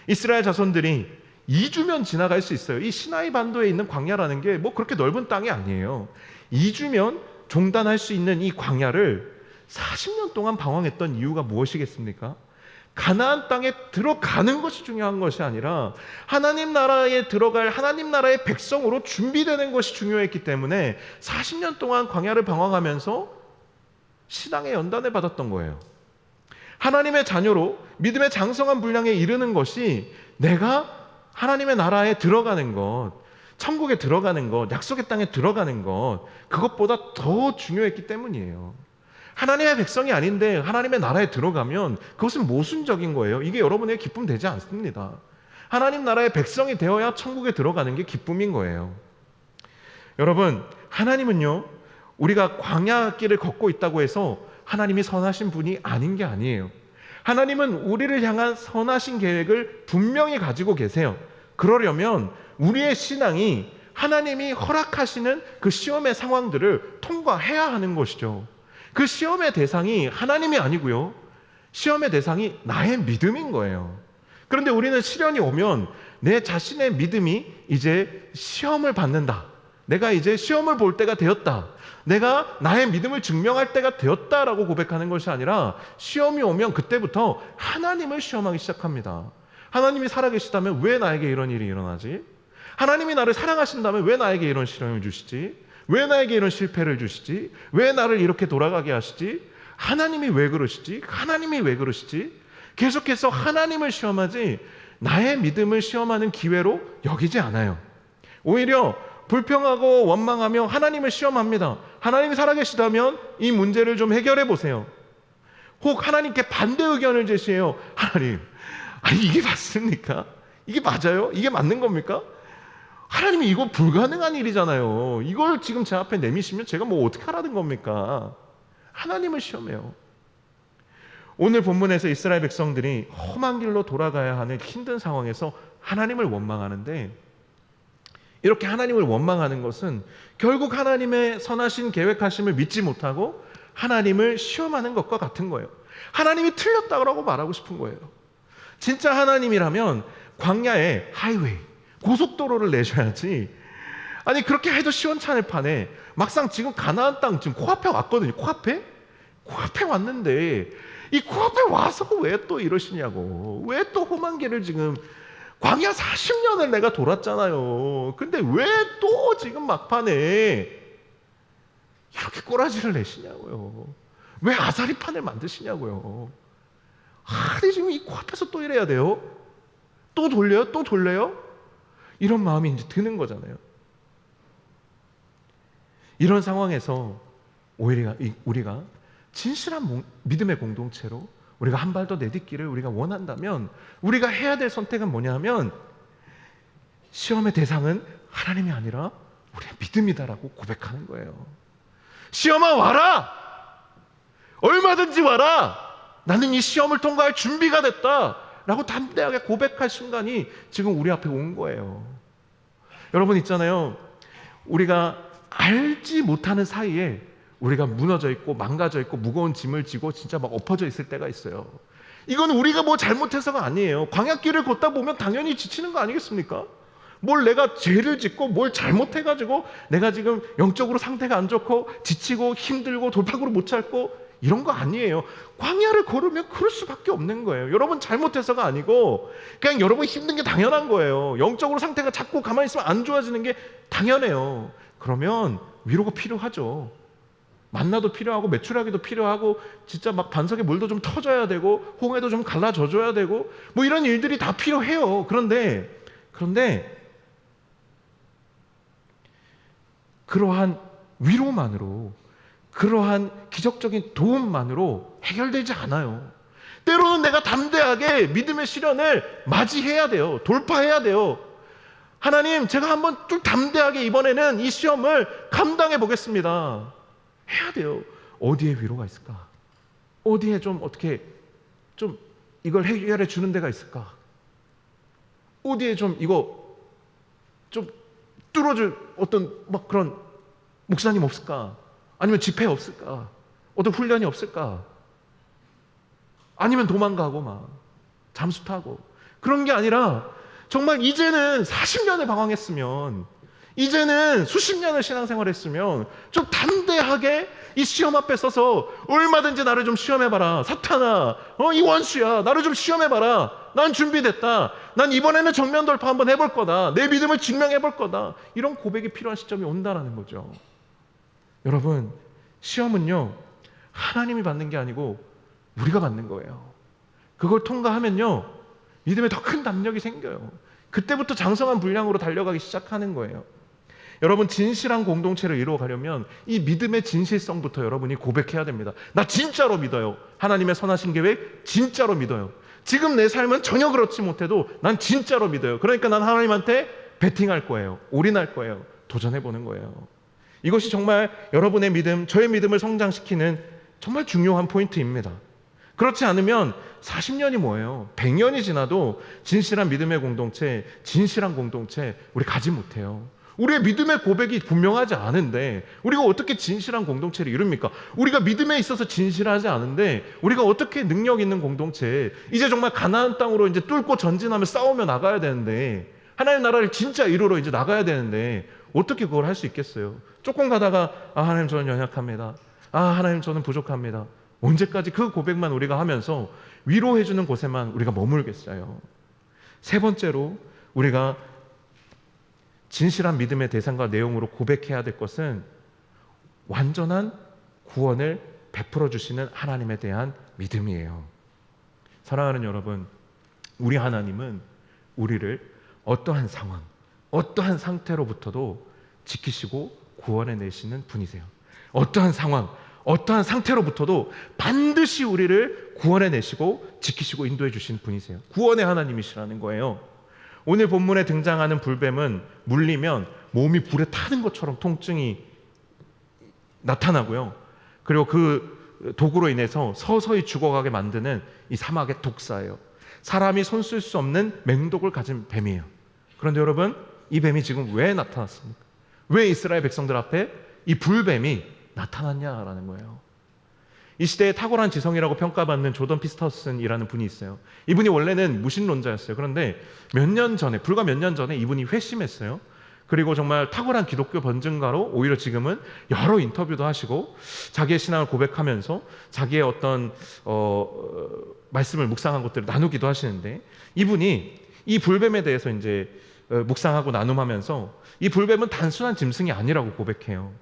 S4: 이스라엘 자손들이 2주면 지나갈 수 있어요. 이 시나이 반도에 있는 광야라는 게 뭐 그렇게 넓은 땅이 아니에요. 2주면 종단할 수 있는 이 광야를 40년 동안 방황했던 이유가 무엇이겠습니까? 가나안 땅에 들어가는 것이 중요한 것이 아니라 하나님 나라에 들어갈 하나님 나라의 백성으로 준비되는 것이 중요했기 때문에 40년 동안 광야를 방황하면서 신앙의 연단을 받았던 거예요. 하나님의 자녀로 믿음의 장성한 분량에 이르는 것이 내가 하나님의 나라에 들어가는 것, 천국에 들어가는 것, 약속의 땅에 들어가는 것, 그것보다 더 중요했기 때문이에요. 하나님의 백성이 아닌데 하나님의 나라에 들어가면 그것은 모순적인 거예요. 이게 여러분의 기쁨 되지 않습니다. 하나님 나라의 백성이 되어야 천국에 들어가는 게 기쁨인 거예요. 여러분, 하나님은요, 우리가 광야길을 걷고 있다고 해서 하나님이 선하신 분이 아닌 게 아니에요. 하나님은 우리를 향한 선하신 계획을 분명히 가지고 계세요. 그러려면 우리의 신앙이 하나님이 허락하시는 그 시험의 상황들을 통과해야 하는 것이죠. 그 시험의 대상이 하나님이 아니고요, 시험의 대상이 나의 믿음인 거예요. 그런데 우리는 시련이 오면 내 자신의 믿음이 이제 시험을 받는다, 내가 이제 시험을 볼 때가 되었다, 내가 나의 믿음을 증명할 때가 되었다라고 고백하는 것이 아니라 시험이 오면 그때부터 하나님을 시험하기 시작합니다. 하나님이 살아계시다면 왜 나에게 이런 일이 일어나지? 하나님이 나를 사랑하신다면 왜 나에게 이런 시련을 주시지? 왜 나에게 이런 실패를 주시지? 왜 나를 이렇게 돌아가게 하시지? 하나님이 왜 그러시지? 하나님이 왜 그러시지? 계속해서 하나님을 시험하지 나의 믿음을 시험하는 기회로 여기지 않아요. 오히려 불평하고 원망하며 하나님을 시험합니다. 하나님이 살아계시다면 이 문제를 좀 해결해 보세요. 혹 하나님께 반대 의견을 제시해요. 하나님, 아니 이게 맞습니까? 이게 맞아요? 이게 맞는 겁니까? 하나님이 이거 불가능한 일이잖아요. 이걸 지금 제 앞에 내미시면 제가 뭐 어떻게 하라는 겁니까? 하나님을 시험해요. 오늘 본문에서 이스라엘 백성들이 험한 길로 돌아가야 하는 힘든 상황에서 하나님을 원망하는데, 이렇게 하나님을 원망하는 것은 결국 하나님의 선하신 계획하심을 믿지 못하고 하나님을 시험하는 것과 같은 거예요. 하나님이 틀렸다고 말하고 싶은 거예요. 진짜 하나님이라면 광야에 하이웨이, 고속도로를 내셔야지. 아니 그렇게 해도 시원찮을 판에 막상 지금 가나안 땅 지금 코앞에 왔거든요. 코앞에 왔는데 이 코앞에 와서 왜 또 이러시냐고. 왜 또 험한 길을 지금 광야 40년을 내가 돌았잖아요. 근데 왜 또 지금 막판에 이렇게 꼬라지를 내시냐고요. 왜 아사리판을 만드시냐고요. 아니 지금 이 코앞에서 또 이래야 돼요? 또 돌려요? 또 돌려요? 이런 마음이 이제 드는 거잖아요. 이런 상황에서 오히려 우리가 진실한 믿음의 공동체로 우리가 한 발 더 내딛기를 우리가 원한다면 우리가 해야 될 선택은 뭐냐면 시험의 대상은 하나님이 아니라 우리의 믿음이다라고 고백하는 거예요. 시험아 와라! 얼마든지 와라! 나는 이 시험을 통과할 준비가 됐다! 라고 담대하게 고백할 순간이 지금 우리 앞에 온 거예요. 여러분 있잖아요, 우리가 알지 못하는 사이에 우리가 무너져 있고 망가져 있고 무거운 짐을 지고 진짜 막 엎어져 있을 때가 있어요. 이건 우리가 뭐 잘못해서가 아니에요. 광야길을 걷다 보면 당연히 지치는 거 아니겠습니까? 뭘 내가 죄를 짓고 뭘 잘못해가지고 내가 지금 영적으로 상태가 안 좋고 지치고 힘들고 돌파구를 못 찾고 이런 거 아니에요. 광야를 걸으면 그럴 수밖에 없는 거예요. 여러분 잘못해서가 아니고 그냥 여러분 힘든 게 당연한 거예요. 영적으로 상태가 자꾸 가만히 있으면 안 좋아지는 게 당연해요. 그러면 위로가 필요하죠. 만나도 필요하고 메추라기도 필요하고 진짜 막 반석에 물도 좀 터져야 되고 홍해도 좀 갈라져 줘야 되고 뭐 이런 일들이 다 필요해요. 그런데 그러한 위로만으로, 그러한 기적적인 도움만으로 해결되지 않아요. 때로는 내가 담대하게 믿음의 시련을 맞이해야 돼요. 돌파해야 돼요. 하나님, 제가 한번 좀 담대하게 이번에는 이 시험을 감당해 보겠습니다. 해야 돼요. 어디에 위로가 있을까? 어디에 좀 어떻게 좀 이걸 해결해 주는 데가 있을까? 어디에 좀 이거 좀 뚫어줄 어떤 막 그런 목사님 없을까? 아니면 집회 없을까? 어떤 훈련이 없을까? 아니면 도망가고 막 잠수 타고 그런 게 아니라 정말 이제는 40년을 방황했으면, 이제는 수십 년을 신앙생활 했으면 좀 담대하게 이 시험 앞에 서서 얼마든지 나를 좀 시험해봐라. 사탄아, 이 원수야, 나를 좀 시험해봐라. 난 준비됐다. 난 이번에는 정면 돌파 한번 해볼 거다. 내 믿음을 증명해볼 거다. 이런 고백이 필요한 시점이 온다라는 거죠. 여러분, 시험은요 하나님이 받는 게 아니고 우리가 받는 거예요. 그걸 통과하면요 믿음에 더 큰 담력이 생겨요. 그때부터 장성한 분량으로 달려가기 시작하는 거예요. 여러분, 진실한 공동체를 이루어가려면 이 믿음의 진실성부터 여러분이 고백해야 됩니다. 나 진짜로 믿어요. 하나님의 선하신 계획 진짜로 믿어요. 지금 내 삶은 전혀 그렇지 못해도 난 진짜로 믿어요. 그러니까 난 하나님한테 베팅할 거예요. 올인할 거예요. 도전해보는 거예요. 이것이 정말 여러분의 믿음, 저의 믿음을 성장시키는 정말 중요한 포인트입니다. 그렇지 않으면 40년이 뭐예요? 100년이 지나도 진실한 믿음의 공동체, 진실한 공동체 우리 가지 못해요. 우리의 믿음의 고백이 분명하지 않은데 우리가 어떻게 진실한 공동체를 이룹니까? 우리가 믿음에 있어서 진실하지 않은데 우리가 어떻게 능력 있는 공동체, 이제 정말 가나안 땅으로 이제 뚫고 전진하며 싸우며 나가야 되는데, 하나님 나라를 진짜 이루러 이제 나가야 되는데 어떻게 그걸 할 수 있겠어요? 조금 가다가 하나님 저는 연약합니다. 하나님 저는 부족합니다. 언제까지 그 고백만 우리가 하면서 위로해주는 곳에만 우리가 머물겠어요? 세 번째로 우리가 진실한 믿음의 대상과 내용으로 고백해야 될 것은 완전한 구원을 베풀어 주시는 하나님에 대한 믿음이에요. 사랑하는 여러분, 우리 하나님은 우리를 어떠한 상황, 어떠한 상태로부터도 지키시고 구원해 내시는 분이세요. 어떠한 상황, 어떠한 상태로부터도 반드시 우리를 구원해 내시고 지키시고 인도해 주신 분이세요. 구원의 하나님이시라는 거예요. 오늘 본문에 등장하는 불뱀은 물리면 몸이 불에 타는 것처럼 통증이 나타나고요. 그리고 그 독으로 인해서 서서히 죽어가게 만드는 이 사막의 독사예요. 사람이 손쓸 수 없는 맹독을 가진 뱀이에요. 그런데 여러분, 이 뱀이 지금 왜 나타났습니까? 왜 이스라엘 백성들 앞에 이 불뱀이 나타났냐라는 거예요. 이 시대의 탁월한 지성이라고 평가받는 조던 피스터슨이라는 분이 있어요. 이분이 원래는 무신론자였어요. 그런데 불과 몇 년 전에 이분이 회심했어요. 그리고 정말 탁월한 기독교 번증가로 오히려 지금은 여러 인터뷰도 하시고 자기의 신앙을 고백하면서 자기의 어떤 말씀을 묵상한 것들을 나누기도 하시는데, 이분이 이 불뱀에 대해서 이제 묵상하고 나눔하면서 이 불뱀은 단순한 짐승이 아니라고 고백해요.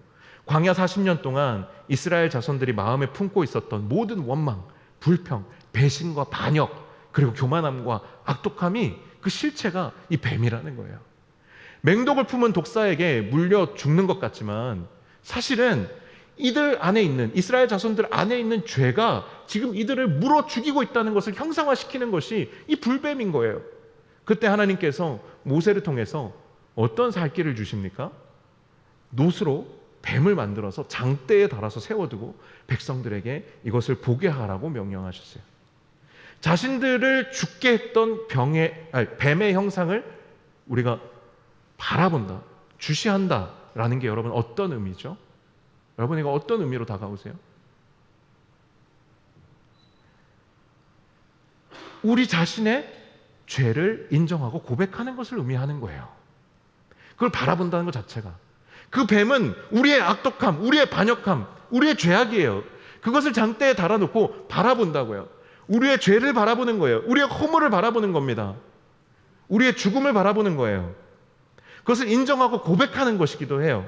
S4: 광야 40년 동안 이스라엘 자손들이 마음에 품고 있었던 모든 원망, 불평, 배신과 반역, 그리고 교만함과 악독함이 그 실체가 이 뱀이라는 거예요. 맹독을 품은 독사에게 물려 죽는 것 같지만 사실은 이들 안에 있는, 이스라엘 자손들 안에 있는 죄가 지금 이들을 물어 죽이고 있다는 것을 형상화시키는 것이 이 불뱀인 거예요. 그때 하나님께서 모세를 통해서 어떤 살 길을 주십니까? 돛으로 뱀을 만들어서 장대에 달아서 세워두고 백성들에게 이것을 보게 하라고 명령하셨어요. 자신들을 죽게 했던 뱀의 형상을 우리가 바라본다, 주시한다라는 게 여러분 어떤 의미죠? 여러분, 이거 어떤 의미로 다가오세요? 우리 자신의 죄를 인정하고 고백하는 것을 의미하는 거예요. 그걸 바라본다는 것 자체가. 그 뱀은 우리의 악독함, 우리의 반역함, 우리의 죄악이에요. 그것을 장대에 달아놓고 바라본다고요. 우리의 죄를 바라보는 거예요. 우리의 허물을 바라보는 겁니다. 우리의 죽음을 바라보는 거예요. 그것을 인정하고 고백하는 것이기도 해요.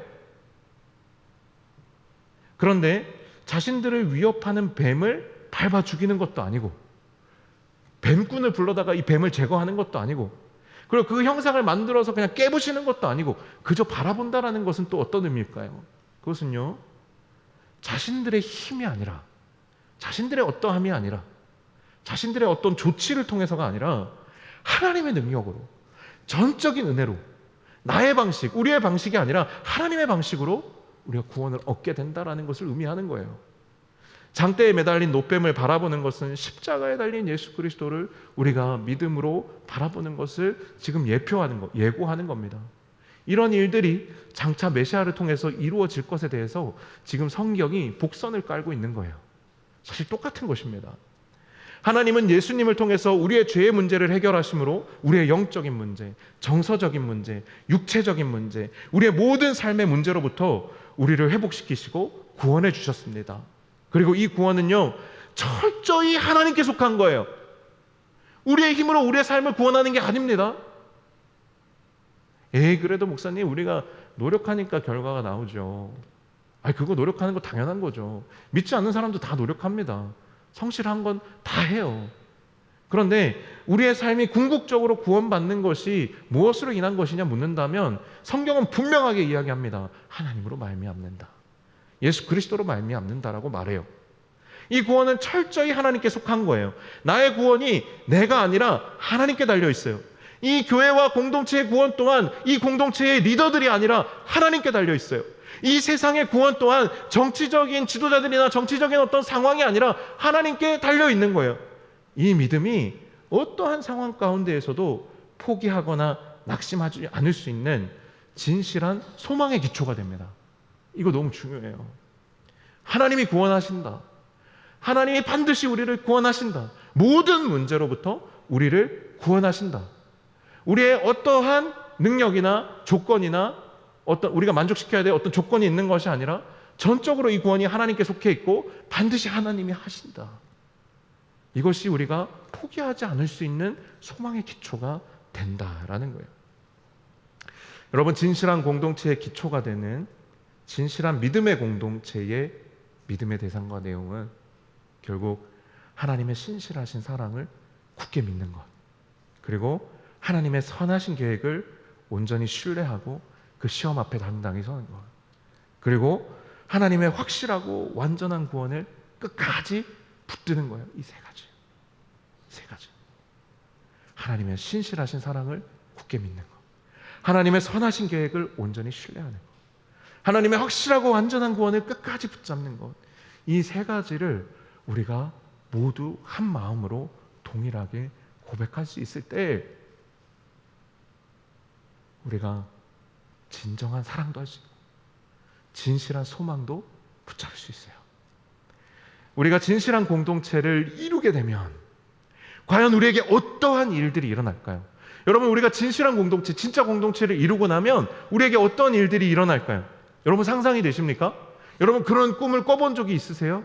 S4: 그런데 자신들을 위협하는 뱀을 밟아 죽이는 것도 아니고, 뱀꾼을 불러다가 이 뱀을 제거하는 것도 아니고, 그리고 그 형상을 만들어서 그냥 깨부시는 것도 아니고, 그저 바라본다라는 것은 또 어떤 의미일까요? 그것은요, 자신들의 힘이 아니라, 자신들의 어떠함이 아니라, 자신들의 어떤 조치를 통해서가 아니라 하나님의 능력으로, 전적인 은혜로, 나의 방식, 우리의 방식이 아니라 하나님의 방식으로 우리가 구원을 얻게 된다라는 것을 의미하는 거예요. 장대에 매달린 노뱀을 바라보는 것은 십자가에 달린 예수 그리스도를 우리가 믿음으로 바라보는 것을 지금 예고하는 겁니다. 이런 일들이 장차 메시아를 통해서 이루어질 것에 대해서 지금 성경이 복선을 깔고 있는 거예요. 사실 똑같은 것입니다. 하나님은 예수님을 통해서 우리의 죄의 문제를 해결하심으로 우리의 영적인 문제, 정서적인 문제, 육체적인 문제, 우리의 모든 삶의 문제로부터 우리를 회복시키시고 구원해 주셨습니다. 그리고 이 구원은요, 철저히 하나님께 속한 거예요. 우리의 힘으로 우리의 삶을 구원하는 게 아닙니다. 그래도 목사님, 우리가 노력하니까 결과가 나오죠. 그거 노력하는 거 당연한 거죠. 믿지 않는 사람도 다 노력합니다. 성실한 건 다 해요. 그런데 우리의 삶이 궁극적으로 구원받는 것이 무엇으로 인한 것이냐 묻는다면 성경은 분명하게 이야기합니다. 하나님으로 말미암는다. 예수 그리스도로 말미암는다라고 말해요. 이 구원은 철저히 하나님께 속한 거예요. 나의 구원이 내가 아니라 하나님께 달려 있어요. 이 교회와 공동체의 구원 또한 이 공동체의 리더들이 아니라 하나님께 달려 있어요. 이 세상의 구원 또한 정치적인 지도자들이나 정치적인 어떤 상황이 아니라 하나님께 달려 있는 거예요. 이 믿음이 어떠한 상황 가운데에서도 포기하거나 낙심하지 않을 수 있는 진실한 소망의 기초가 됩니다. 이거 너무 중요해요. 하나님이 구원하신다. 하나님이 반드시 우리를 구원하신다. 모든 문제로부터 우리를 구원하신다. 우리의 어떠한 능력이나 조건이나 우리가 만족시켜야 될 어떤 조건이 있는 것이 아니라 전적으로 이 구원이 하나님께 속해 있고 반드시 하나님이 하신다. 이것이 우리가 포기하지 않을 수 있는 소망의 기초가 된다라는 거예요. 여러분, 진실한 공동체의 기초가 되는 진실한 믿음의 공동체의 믿음의 대상과 내용은 결국 하나님의 신실하신 사랑을 굳게 믿는 것, 그리고 하나님의 선하신 계획을 온전히 신뢰하고 그 시험 앞에 당당히 서는 것, 그리고 하나님의 확실하고 완전한 구원을 끝까지 붙드는 거예요. 이 세 가지. 하나님의 신실하신 사랑을 굳게 믿는 것, 하나님의 선하신 계획을 온전히 신뢰하는 것, 하나님의 확실하고 완전한 구원을 끝까지 붙잡는 것, 이 세 가지를 우리가 모두 한 마음으로 동일하게 고백할 수 있을 때 우리가 진정한 사랑도 할 수 있고 진실한 소망도 붙잡을 수 있어요. 우리가 진실한 공동체를 이루게 되면 과연 우리에게 어떠한 일들이 일어날까요? 여러분, 우리가 진실한 공동체, 진짜 공동체를 이루고 나면 우리에게 어떤 일들이 일어날까요? 여러분, 상상이 되십니까? 여러분, 그런 꿈을 꿔본 적이 있으세요?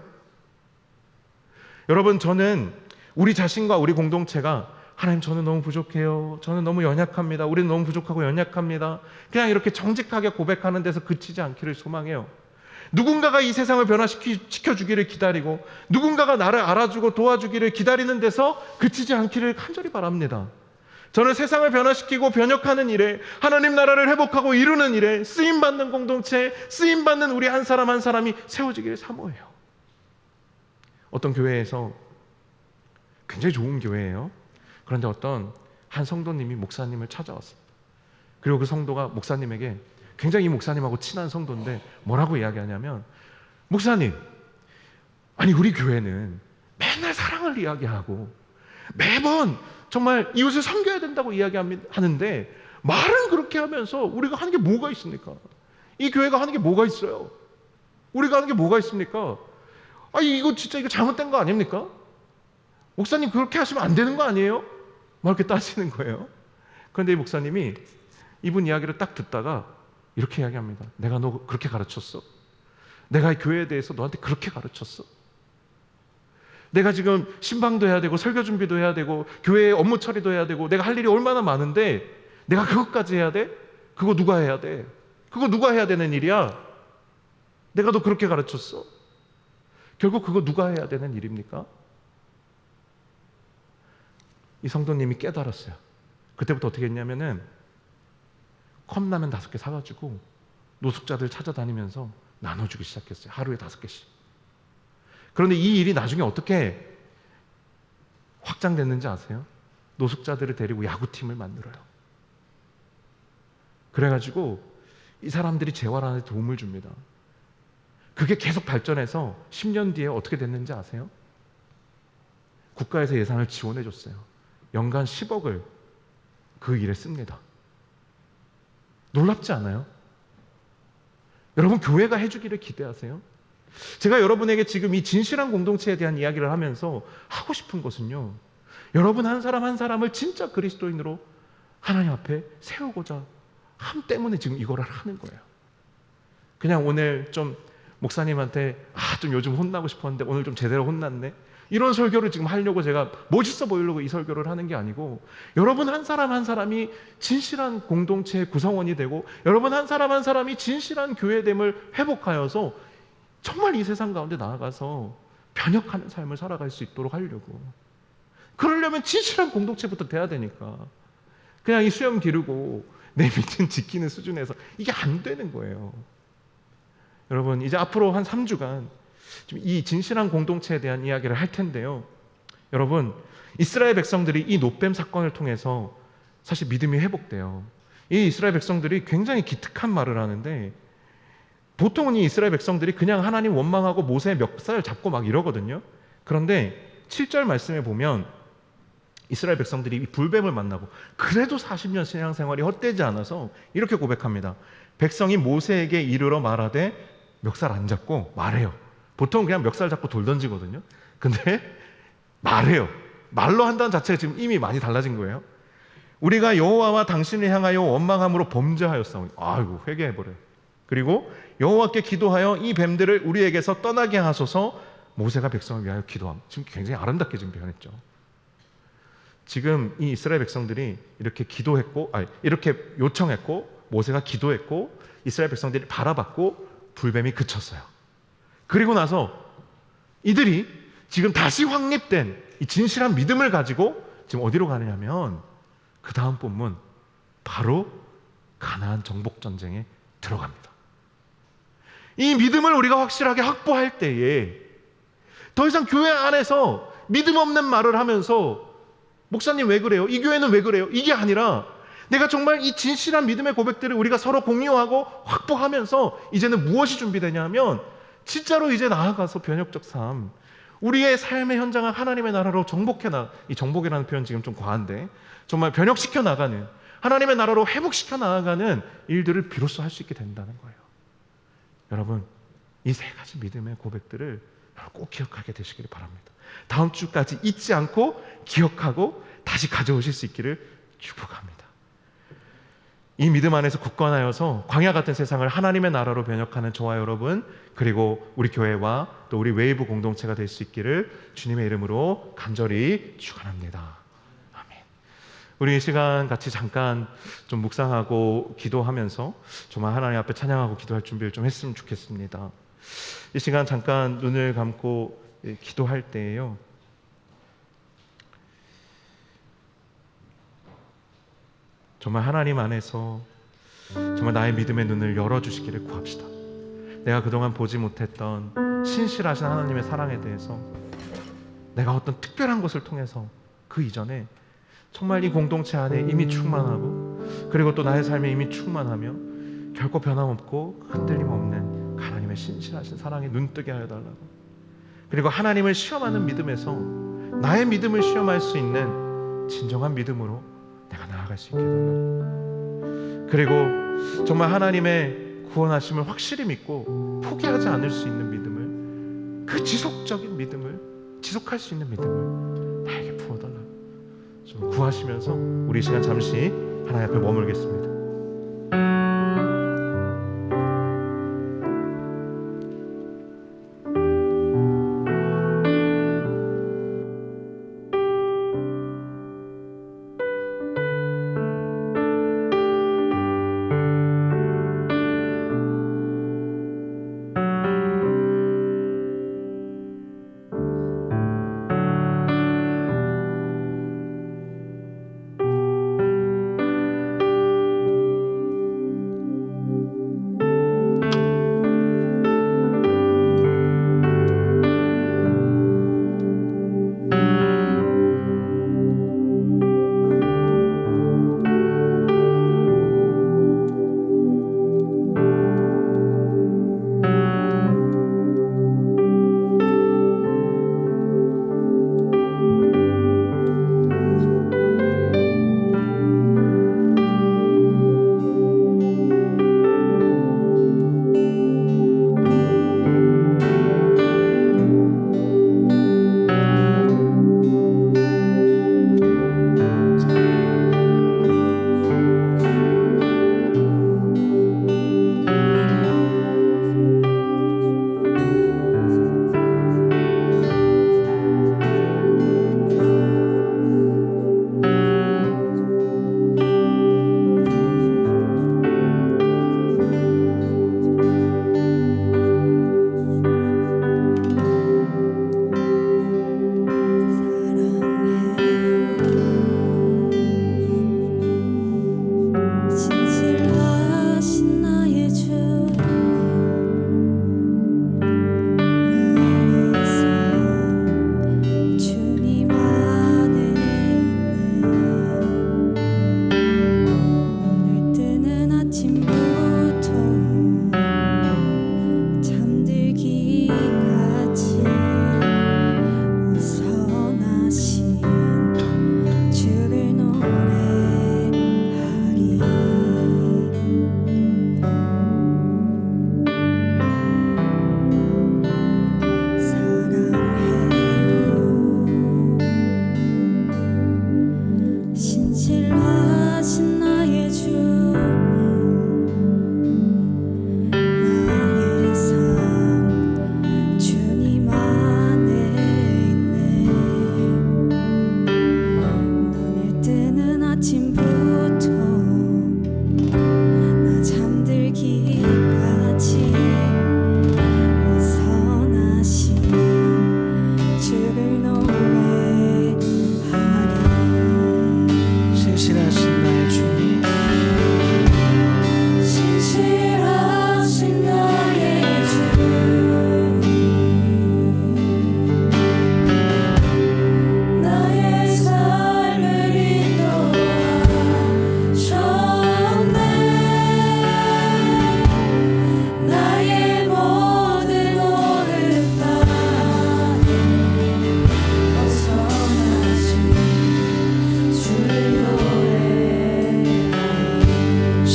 S4: 여러분, 저는 우리 자신과 우리 공동체가 하나님, 저는 너무 부족해요. 저는 너무 연약합니다. 우리는 너무 부족하고 연약합니다. 그냥 이렇게 정직하게 고백하는 데서 그치지 않기를 소망해요. 누군가가 이 세상을 변화시켜주기를 기다리고 누군가가 나를 알아주고 도와주기를 기다리는 데서 그치지 않기를 간절히 바랍니다. 저는 세상을 변화시키고 변혁하는 일에, 하나님 나라를 회복하고 이루는 일에 쓰임받는 공동체, 쓰임받는 우리 한 사람 한 사람이 세워지기를 사모해요. 어떤 교회에서, 굉장히 좋은 교회예요. 그런데 어떤 한 성도님이 목사님을 찾아왔습니다. 그리고 그 성도가 목사님에게, 굉장히 이 목사님하고 친한 성도인데 뭐라고 이야기하냐면, 목사님, 아니 우리 교회는 맨날 사랑을 이야기하고 매번 정말 이웃을 섬겨야 된다고 이야기하는데 말은 그렇게 하면서 우리가 하는 게 뭐가 있습니까? 이 교회가 하는 게 뭐가 있어요? 우리가 하는 게 뭐가 있습니까? 이거 진짜 이거 잘못된 거 아닙니까? 목사님, 그렇게 하시면 안 되는 거 아니에요? 막 이렇게 따지는 거예요. 그런데 이 목사님이 이분 이야기를 딱 듣다가 이렇게 이야기합니다. 내가 너 그렇게 가르쳤어? 내가 이 교회에 대해서 너한테 그렇게 가르쳤어? 내가 지금 신방도 해야 되고 설교 준비도 해야 되고 교회 업무 처리도 해야 되고 내가 할 일이 얼마나 많은데 내가 그것까지 해야 돼? 그거 누가 해야 돼? 그거 누가 해야 되는 일이야? 내가 너 그렇게 가르쳤어? 결국 그거 누가 해야 되는 일입니까? 이 성도님이 깨달았어요. 그때부터 어떻게 했냐면은 컵라면 5개 사가지고 노숙자들 찾아다니면서 나눠주기 시작했어요. 하루에 5개씩. 그런데 이 일이 나중에 어떻게 확장됐는지 아세요? 노숙자들을 데리고 야구팀을 만들어요. 그래가지고 이 사람들이 재활하는 데 도움을 줍니다. 그게 계속 발전해서 10년 뒤에 어떻게 됐는지 아세요? 국가에서 예산을 지원해 줬어요. 연간 10억을 그 일에 씁니다. 놀랍지 않아요? 여러분, 교회가 해주기를 기대하세요? 제가 여러분에게 지금 이 진실한 공동체에 대한 이야기를 하면서 하고 싶은 것은요, 여러분 한 사람 한 사람을 진짜 그리스도인으로 하나님 앞에 세우고자 함 때문에 지금 이거를 하는 거예요. 그냥 오늘 좀 목사님한테 좀 요즘 혼나고 싶었는데 오늘 좀 제대로 혼났네, 이런 설교를 지금 하려고 제가 멋있어 보이려고 이 설교를 하는 게 아니고, 여러분 한 사람 한 사람이 진실한 공동체의 구성원이 되고 여러분 한 사람 한 사람이 진실한 교회됨을 회복하여서 정말 이 세상 가운데 나아가서 변혁하는 삶을 살아갈 수 있도록 하려고. 그러려면 진실한 공동체부터 돼야 되니까 그냥 이 수염 기르고 내 믿음 지키는 수준에서 이게 안 되는 거예요. 여러분, 이제 앞으로 한 3주간 좀 이 진실한 공동체에 대한 이야기를 할 텐데요, 여러분, 이스라엘 백성들이 이 놋뱀 사건을 통해서 사실 믿음이 회복돼요. 이 이스라엘 백성들이 굉장히 기특한 말을 하는데, 보통은 이 이스라엘 백성들이 그냥 하나님 원망하고 모세의 멱살을 잡고 막 이러거든요. 그런데 7절 말씀에 보면 이스라엘 백성들이 이 불뱀을 만나고 그래도 40년 신앙생활이 헛되지 않아서 이렇게 고백합니다. 백성이 모세에게 이르러 말하되 멱살 안 잡고 말해요. 보통 그냥 멱살 잡고 돌 던지거든요. 근데 말해요. 말로 한다는 자체가 지금 이미 많이 달라진 거예요. 우리가 여호와와 당신을 향하여 원망함으로 범죄하였사오니, 아이고, 회개해버려요. 그리고 여호와께 기도하여 이 뱀들을 우리에게서 떠나게 하소서. 모세가 백성을 위하여 기도함. 지금 굉장히 아름답게 지금 표현했죠. 지금 이 이스라엘 백성들이 이렇게 기도했고, 이렇게 요청했고, 모세가 기도했고, 이스라엘 백성들이 바라봤고, 불뱀이 그쳤어요. 그리고 나서 이들이 지금 다시 확립된 이 진실한 믿음을 가지고 지금 어디로 가느냐면, 그 다음 본문 바로 가나안 정복 전쟁에 들어갑니다. 이 믿음을 우리가 확실하게 확보할 때에 더 이상 교회 안에서 믿음 없는 말을 하면서 목사님 왜 그래요? 이 교회는 왜 그래요? 이게 아니라 내가 정말 이 진실한 믿음의 고백들을 우리가 서로 공유하고 확보하면서 이제는 무엇이 준비되냐면, 진짜로 이제 나아가서 변혁적 삶, 우리의 삶의 현장을 하나님의 나라로 이 정복이라는 표현 지금 좀 과한데 정말 변혁시켜 나가는, 하나님의 나라로 회복시켜 나아가는 일들을 비로소 할 수 있게 된다는 거예요. 여러분, 이 3가지 믿음의 고백들을 꼭 기억하게 되시기를 바랍니다. 다음 주까지 잊지 않고 기억하고 다시 가져오실 수 있기를 축복합니다. 이 믿음 안에서 굳건하여서 광야 같은 세상을 하나님의 나라로 변혁하는 저와 여러분, 그리고 우리 교회와 또 우리 웨이브 공동체가 될 수 있기를 주님의 이름으로 간절히 축원합니다. 아멘. 우리 이 시간 같이 잠깐 좀 묵상하고 기도하면서 정말 하나님 앞에 찬양하고 기도할 준비를 좀 했으면 좋겠습니다. 이 시간 잠깐 눈을 감고 기도할 때에요, 정말 하나님 안에서 정말 나의 믿음의 눈을 열어주시기를 구합시다. 내가 그동안 보지 못했던 신실하신 하나님의 사랑에 대해서 내가 어떤 특별한 것을 통해서 그 이전에 정말 이 공동체 안에 이미 충만하고, 그리고 또 나의 삶에 이미 충만하며 결코 변함없고 흔들림 없는 하나님의 신실하신 사랑에 눈뜨게 하여 달라고. 그리고 하나님을 시험하는 믿음에서 나의 믿음을 시험할 수 있는 진정한 믿음으로 내가 나아갈 수 있게 해달라고. 그리고 정말 하나님의 구원하심을 확실히 믿고 포기하지 않을 수 있는 믿음을, 그 지속적인 믿음을, 지속할 수 있는 믿음을 나에게 부어달라고 좀 구하시면서 우리 이 시간 잠시 하나님 앞에 머물겠습니다.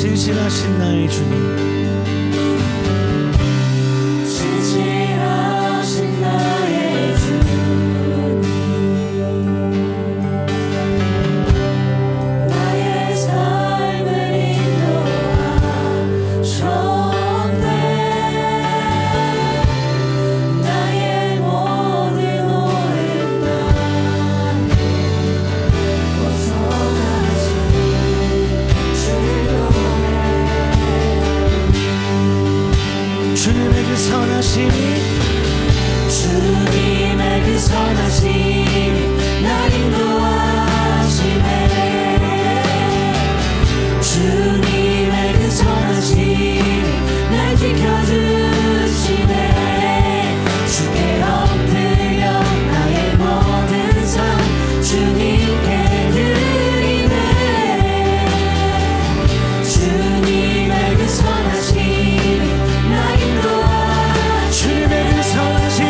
S1: 진실하신 나의 주님
S2: 진실하신 나의 주님 나의 삶을 인도하셨네 나의 모든 오랜 날 벗어나신 주를
S1: 주님의 그 선하심이
S2: 주님의 그 선하심이 날 인도하시네 주님의 그 선하심이 날 지켜주시네 주께 엎드려 나의 모든 삶 주님께 드리네 주님의 그 선하심이 날 인도하시네
S1: 주님의 그 선하심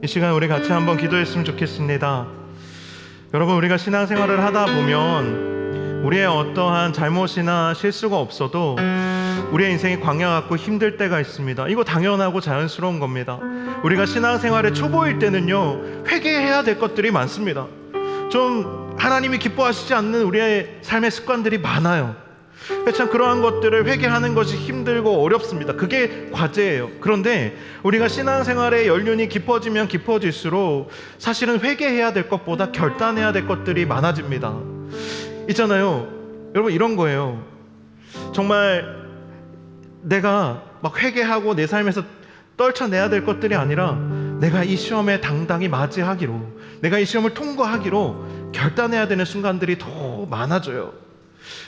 S4: 이 시간 우리 같이 한번 기도했으면 좋겠습니다. 여러분, 우리가 신앙생활을 하다 보면 우리의 어떠한 잘못이나 실수가 없어도 우리의 인생이 광야 같고 힘들 때가 있습니다. 이거 당연하고 자연스러운 겁니다. 우리가 신앙생활의 초보일 때는요, 회개해야 될 것들이 많습니다. 좀 하나님이 기뻐하시지 않는 우리의 삶의 습관들이 많아요. 참 그러한 것들을 회개하는 것이 힘들고 어렵습니다. 그게 과제예요. 그런데 우리가 신앙생활의 연륜이 깊어지면 깊어질수록 사실은 회개해야 될 것보다 결단해야 될 것들이 많아집니다. 있잖아요, 여러분, 이런 거예요. 정말 내가 막 회개하고 내 삶에서 떨쳐내야 될 것들이 아니라 내가 이 시험에 당당히 맞이하기로, 내가 이 시험을 통과하기로 결단해야 되는 순간들이 더 많아져요.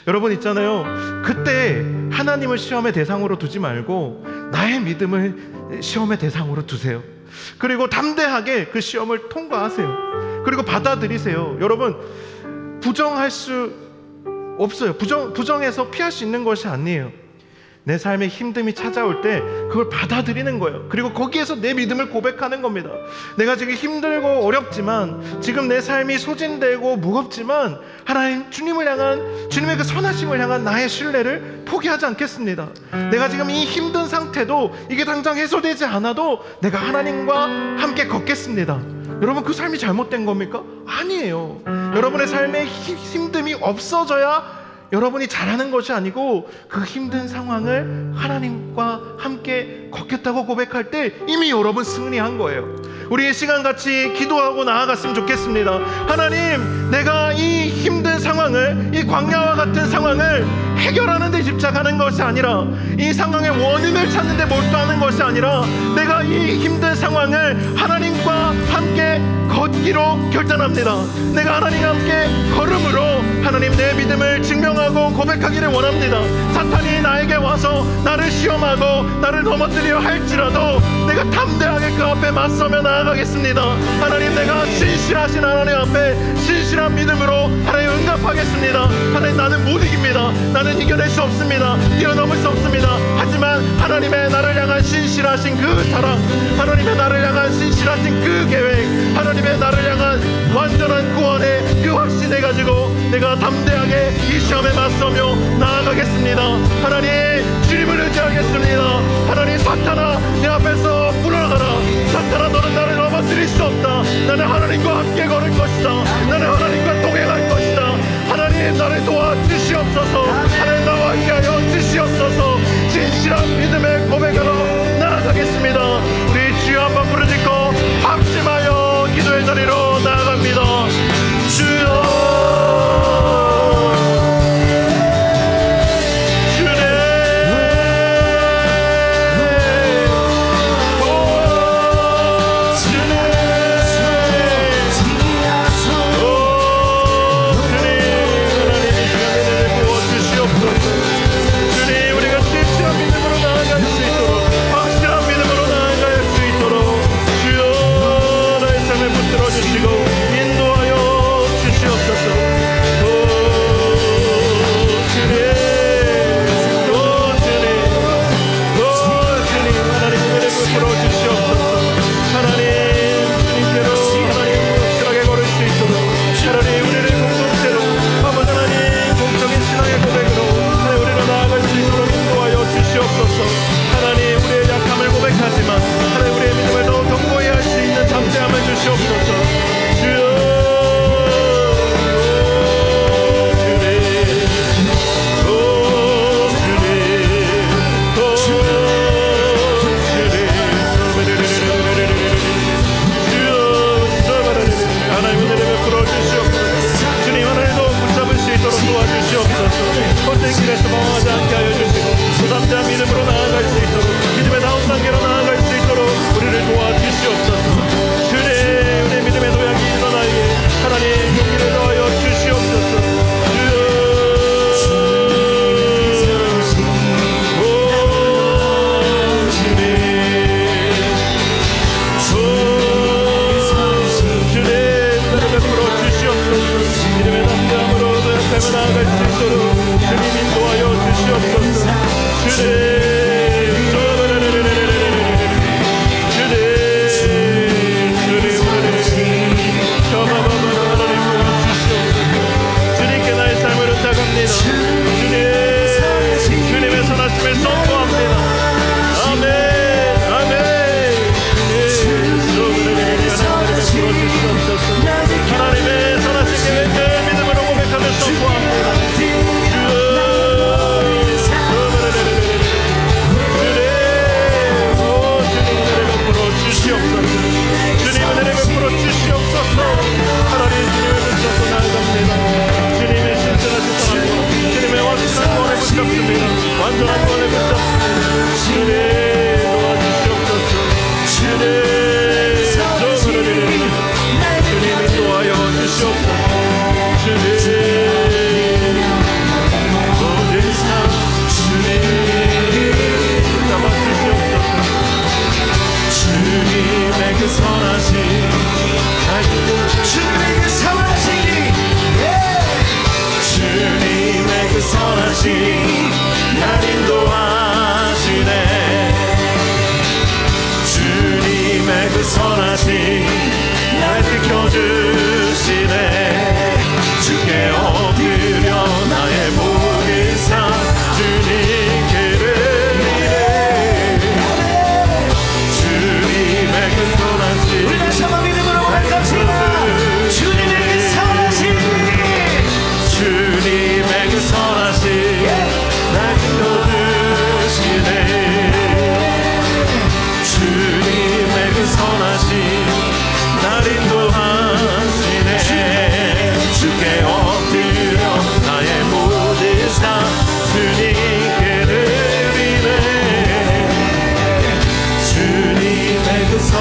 S4: 여러분, 있잖아요, 그때 하나님을 시험의 대상으로 두지 말고 나의 믿음을 시험의 대상으로 두세요. 그리고 담대하게 그 시험을 통과하세요. 그리고 받아들이세요. 여러분, 부정할 수 없어요. 부정해서 피할 수 있는 것이 아니에요. 내 삶에 힘듦이 찾아올 때 그걸 받아들이는 거예요. 그리고 거기에서 내 믿음을 고백하는 겁니다. 내가 지금 힘들고 어렵지만, 지금 내 삶이 소진되고 무겁지만, 하나님, 주님을 향한, 주님의 그 선하심을 향한 나의 신뢰를 포기하지 않겠습니다. 내가 지금 이 힘든 상태도 이게 당장 해소되지 않아도 내가 하나님과 함께 걷겠습니다. 여러분, 그 삶이 잘못된 겁니까? 아니에요. 여러분의 삶에 힘듦이 없어져야 여러분이 잘하는 것이 아니고, 그 힘든 상황을 하나님과 함께 걷겠다고 고백할 때 이미 여러분 승리한 거예요. 우리 이 시간 같이 기도하고 나아갔으면 좋겠습니다. 하나님, 내가 이 힘든 상황을, 이 광야와 같은 상황을 해결하는 데 집착하는 것이 아니라, 이 상황의 원인을 찾는 데 몰두하는 것이 아니라, 내가 이 힘든 상황을 하나님과 함께 걷기로 결단합니다. 내가 하나님과 함께 걸음으로 하나님, 내 믿음을 증명하고 고백하기를 원합니다. 사탄이 나에게 와서 나를 시험하고 나를 넘어뜨리려 할지라도 내가 담대하게 그 앞에 맞서며 나아가겠습니다. 하나님, 내가 신실하신 하나님 앞에 신실한 믿음으로 하나님 응답하겠습니다. 하나님, 나는 못 이깁니다. 나는 이겨낼 수 없습니다. 뛰어넘을 수 없습니다. 하지만 하나님의 나를 향한 신실하신 그 사랑, 하나님의 나를 향한 신실하신 그 계획, 하나님의 나를 향한 완전한 구원의 그 확신을 가지고 내가 담대하게 이 시험에 맞서며 나아가겠습니다. 하나님, 주님을 의지하겠습니다. 하나님, 사탄아, 내 앞에서 물러가라. 사탄아, 너는 나를 넘어뜨릴 수 없다. 나는 하나님과 함께 걸을 것이다. 나는 하나님과 동행할 것이다. 하나님, 나를 도와주시옵소서. 하나님, 나와 함께하여 주시옵소서. 진실한 믿음의 고백으로 나아가겠습니다. 우리 주여 한번 부르짖고 합심하여 기도의 자리로 나아갑니다. 주여, 주님, 우리가 진실한 믿음으로 나아갈 수 있도록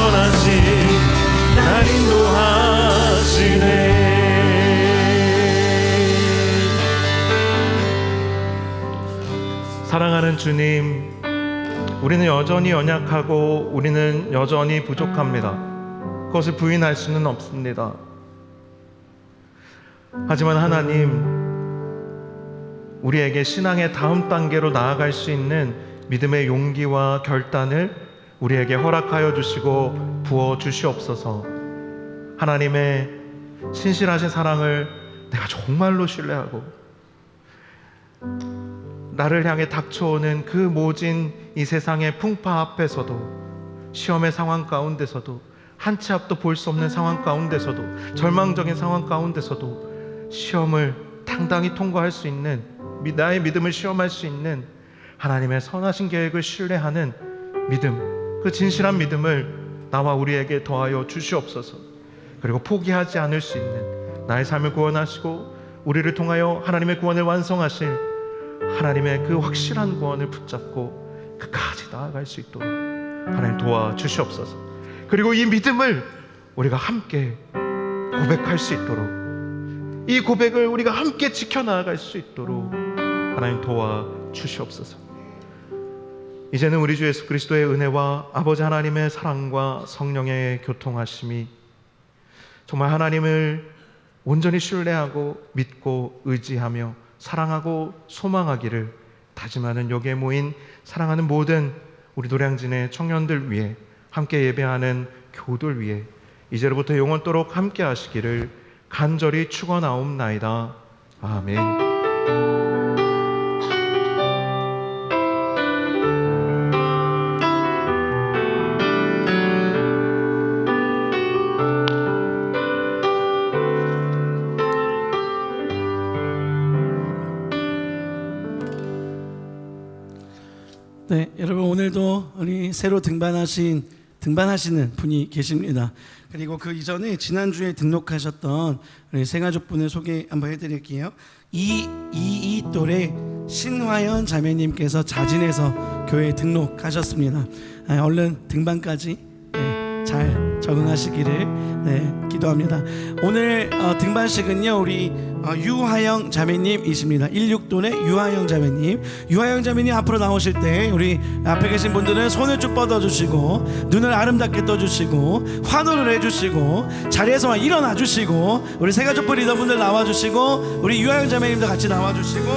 S4: 선하신 날 인도하시네. 사랑하는 주님, 우리는 여전히 연약하고 우리는 여전히 부족합니다. 그것을 부인할 수는 없습니다. 하지만 하나님, 우리에게 신앙의 다음 단계로 나아갈 수 있는 믿음의 용기와 결단을 우리에게 허락하여 주시고 부어 주시옵소서. 하나님의 신실하신 사랑을 내가 정말로 신뢰하고 나를 향해 닥쳐오는 그 모진 이 세상의 풍파 앞에서도, 시험의 상황 가운데서도, 한 치 앞도 볼 수 없는 상황 가운데서도, 절망적인 상황 가운데서도 시험을 당당히 통과할 수 있는, 나의 믿음을 시험할 수 있는 하나님의 선하신 계획을 신뢰하는 믿음, 그 진실한 믿음을 나와 우리에게 더하여 주시옵소서. 그리고 포기하지 않을 수 있는 나의 삶을 구원하시고 우리를 통하여 하나님의 구원을 완성하실 하나님의 그 확실한 구원을 붙잡고 끝까지 나아갈 수 있도록 하나님 도와주시옵소서. 그리고 이 믿음을 우리가 함께 고백할 수 있도록, 이 고백을 우리가 함께 지켜나갈 수 있도록 하나님 도와주시옵소서. 이제는 우리 주 예수 그리스도의 은혜와 아버지 하나님의 사랑과 성령의 교통하심이 정말 하나님을 온전히 신뢰하고 믿고 의지하며 사랑하고 소망하기를 다짐하는 여기에 모인 사랑하는 모든 우리 노량진의 청년들 위해, 함께 예배하는 교우들 위해 이제로부터 영원토록 함께 하시기를 간절히 축원하옵나이다. 아멘.
S1: 네, 여러분 오늘도 우리 새로 등반하시는 분이 계십니다. 그리고 그 이전에 지난주에 등록하셨던 우리 새가족분을 소개 한번 해드릴게요. 이 또래 신화연 자매님께서 자진해서 교회에 등록하셨습니다. 얼른 등반까지 잘 적응하시기를 기도합니다. 오늘 등반식은요, 우리 유하영 자매님이십니다. 16도의 유하영 자매님. 유하영 자매님 앞으로 나오실 때 우리 앞에 계신 분들은 손을 쭉 뻗어주시고 눈을 아름답게 떠주시고 환호를 해주시고 자리에서 일어나 주시고, 우리 새가족부 리더분들 나와주시고 우리 유하영 자매님도 같이 나와주시고,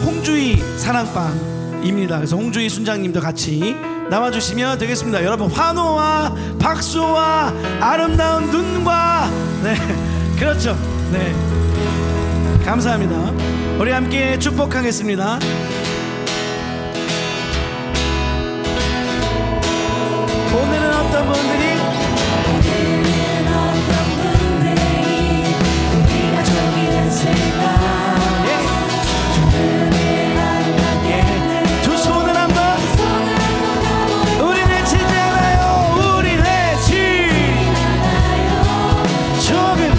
S1: 홍주희 사랑방입니다. 그래서 홍주희 순장님도 같이 나와주시면 되겠습니다. 여러분 환호와 박수와 아름다운 눈과 그렇죠. 감사합니다. 우리 함께 축복하겠습니다. 오늘은 어떤 분들이
S2: 우리가 저기 됐을까?
S1: 두 손을 한번 우리 내치지 않아요. 우리 내치 조금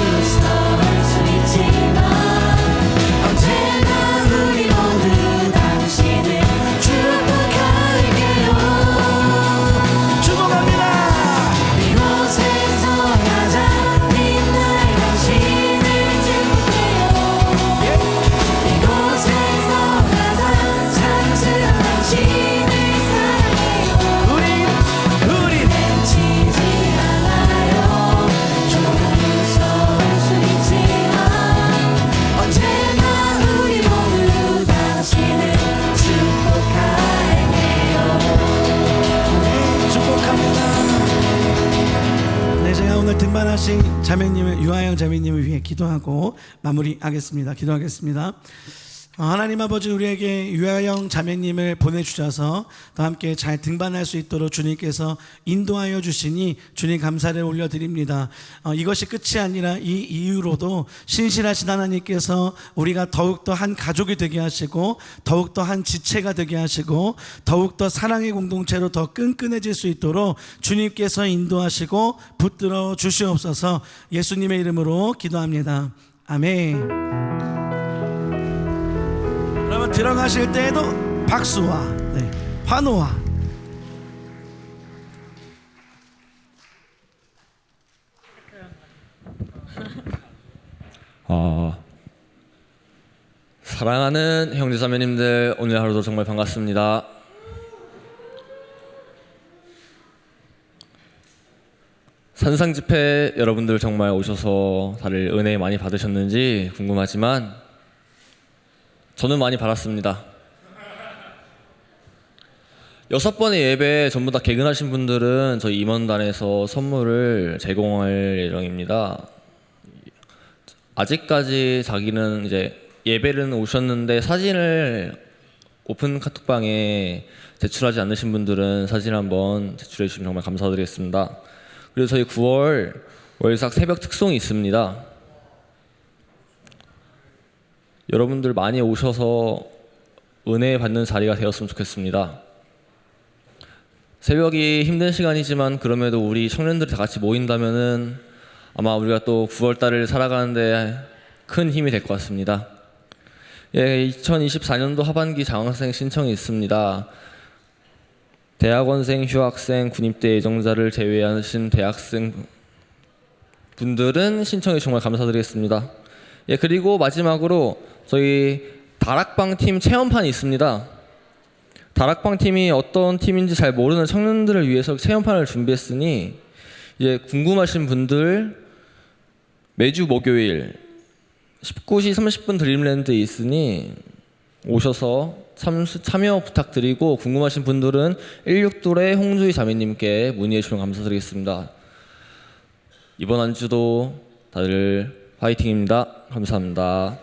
S1: 등반하신 자매님을, 유하영 자매님을 위해 기도하고 마무리하겠습니다. 기도하겠습니다. 하나님 아버지, 우리에게 유하영 자매님을 보내주셔서 더 함께 잘 등반할 수 있도록 주님께서 인도하여 주시니 주님 감사를 올려드립니다. 이것이 끝이 아니라 이 이후로도 신실하신 하나님께서 우리가 더욱더 한 가족이 되게 하시고 더욱더 한 지체가 되게 하시고 더욱더 사랑의 공동체로 더 끈끈해질 수 있도록 주님께서 인도하시고 붙들어 주시옵소서. 예수님의 이름으로 기도합니다. 아멘. 여러분 들어가실 때에도 박수와 환호와
S5: 사랑하는 형제자매님들, 오늘 하루도 정말 반갑습니다. 산상 집회 여러분들 정말 오셔서 다들 은혜 많이 받으셨는지 궁금하지만 저는 많이 받았습니다. 6번의 예배 전부 다 개근하신 분들은 저희 임원단에서 선물을 제공할 예정입니다. 아직까지 자기는 이제 예배는 오셨는데 사진을 오픈 카톡방에 제출하지 않으신 분들은 사진 한번 제출해 주시면 정말 감사드리겠습니다. 그리고 저희 9월 월삭 새벽 특송이 있습니다. 여러분들 많이 오셔서 은혜 받는 자리가 되었으면 좋겠습니다. 새벽이 힘든 시간이지만 그럼에도 우리 청년들이 다 같이 모인다면은 아마 우리가 또 9월 달을 살아가는데 큰 힘이 될 것 같습니다. 예, 2024년도 하반기 장학생 신청이 있습니다. 대학원생, 휴학생, 군입대 예정자를 제외하신 대학생 분들은 신청해 정말 감사드리겠습니다. 예, 그리고 마지막으로 저희 다락방 팀 체험판이 있습니다. 다락방 팀이 어떤 팀인지 잘 모르는 청년들을 위해서 체험판을 준비했으니 이제 궁금하신 분들 매주 목요일 19시 30분 드림랜드에 있으니 오셔서 참여 부탁드리고 궁금하신 분들은 16돌의 홍주희 자매님께 문의해 주시면 감사드리겠습니다. 이번 한 주도 다들 화이팅입니다. 감사합니다.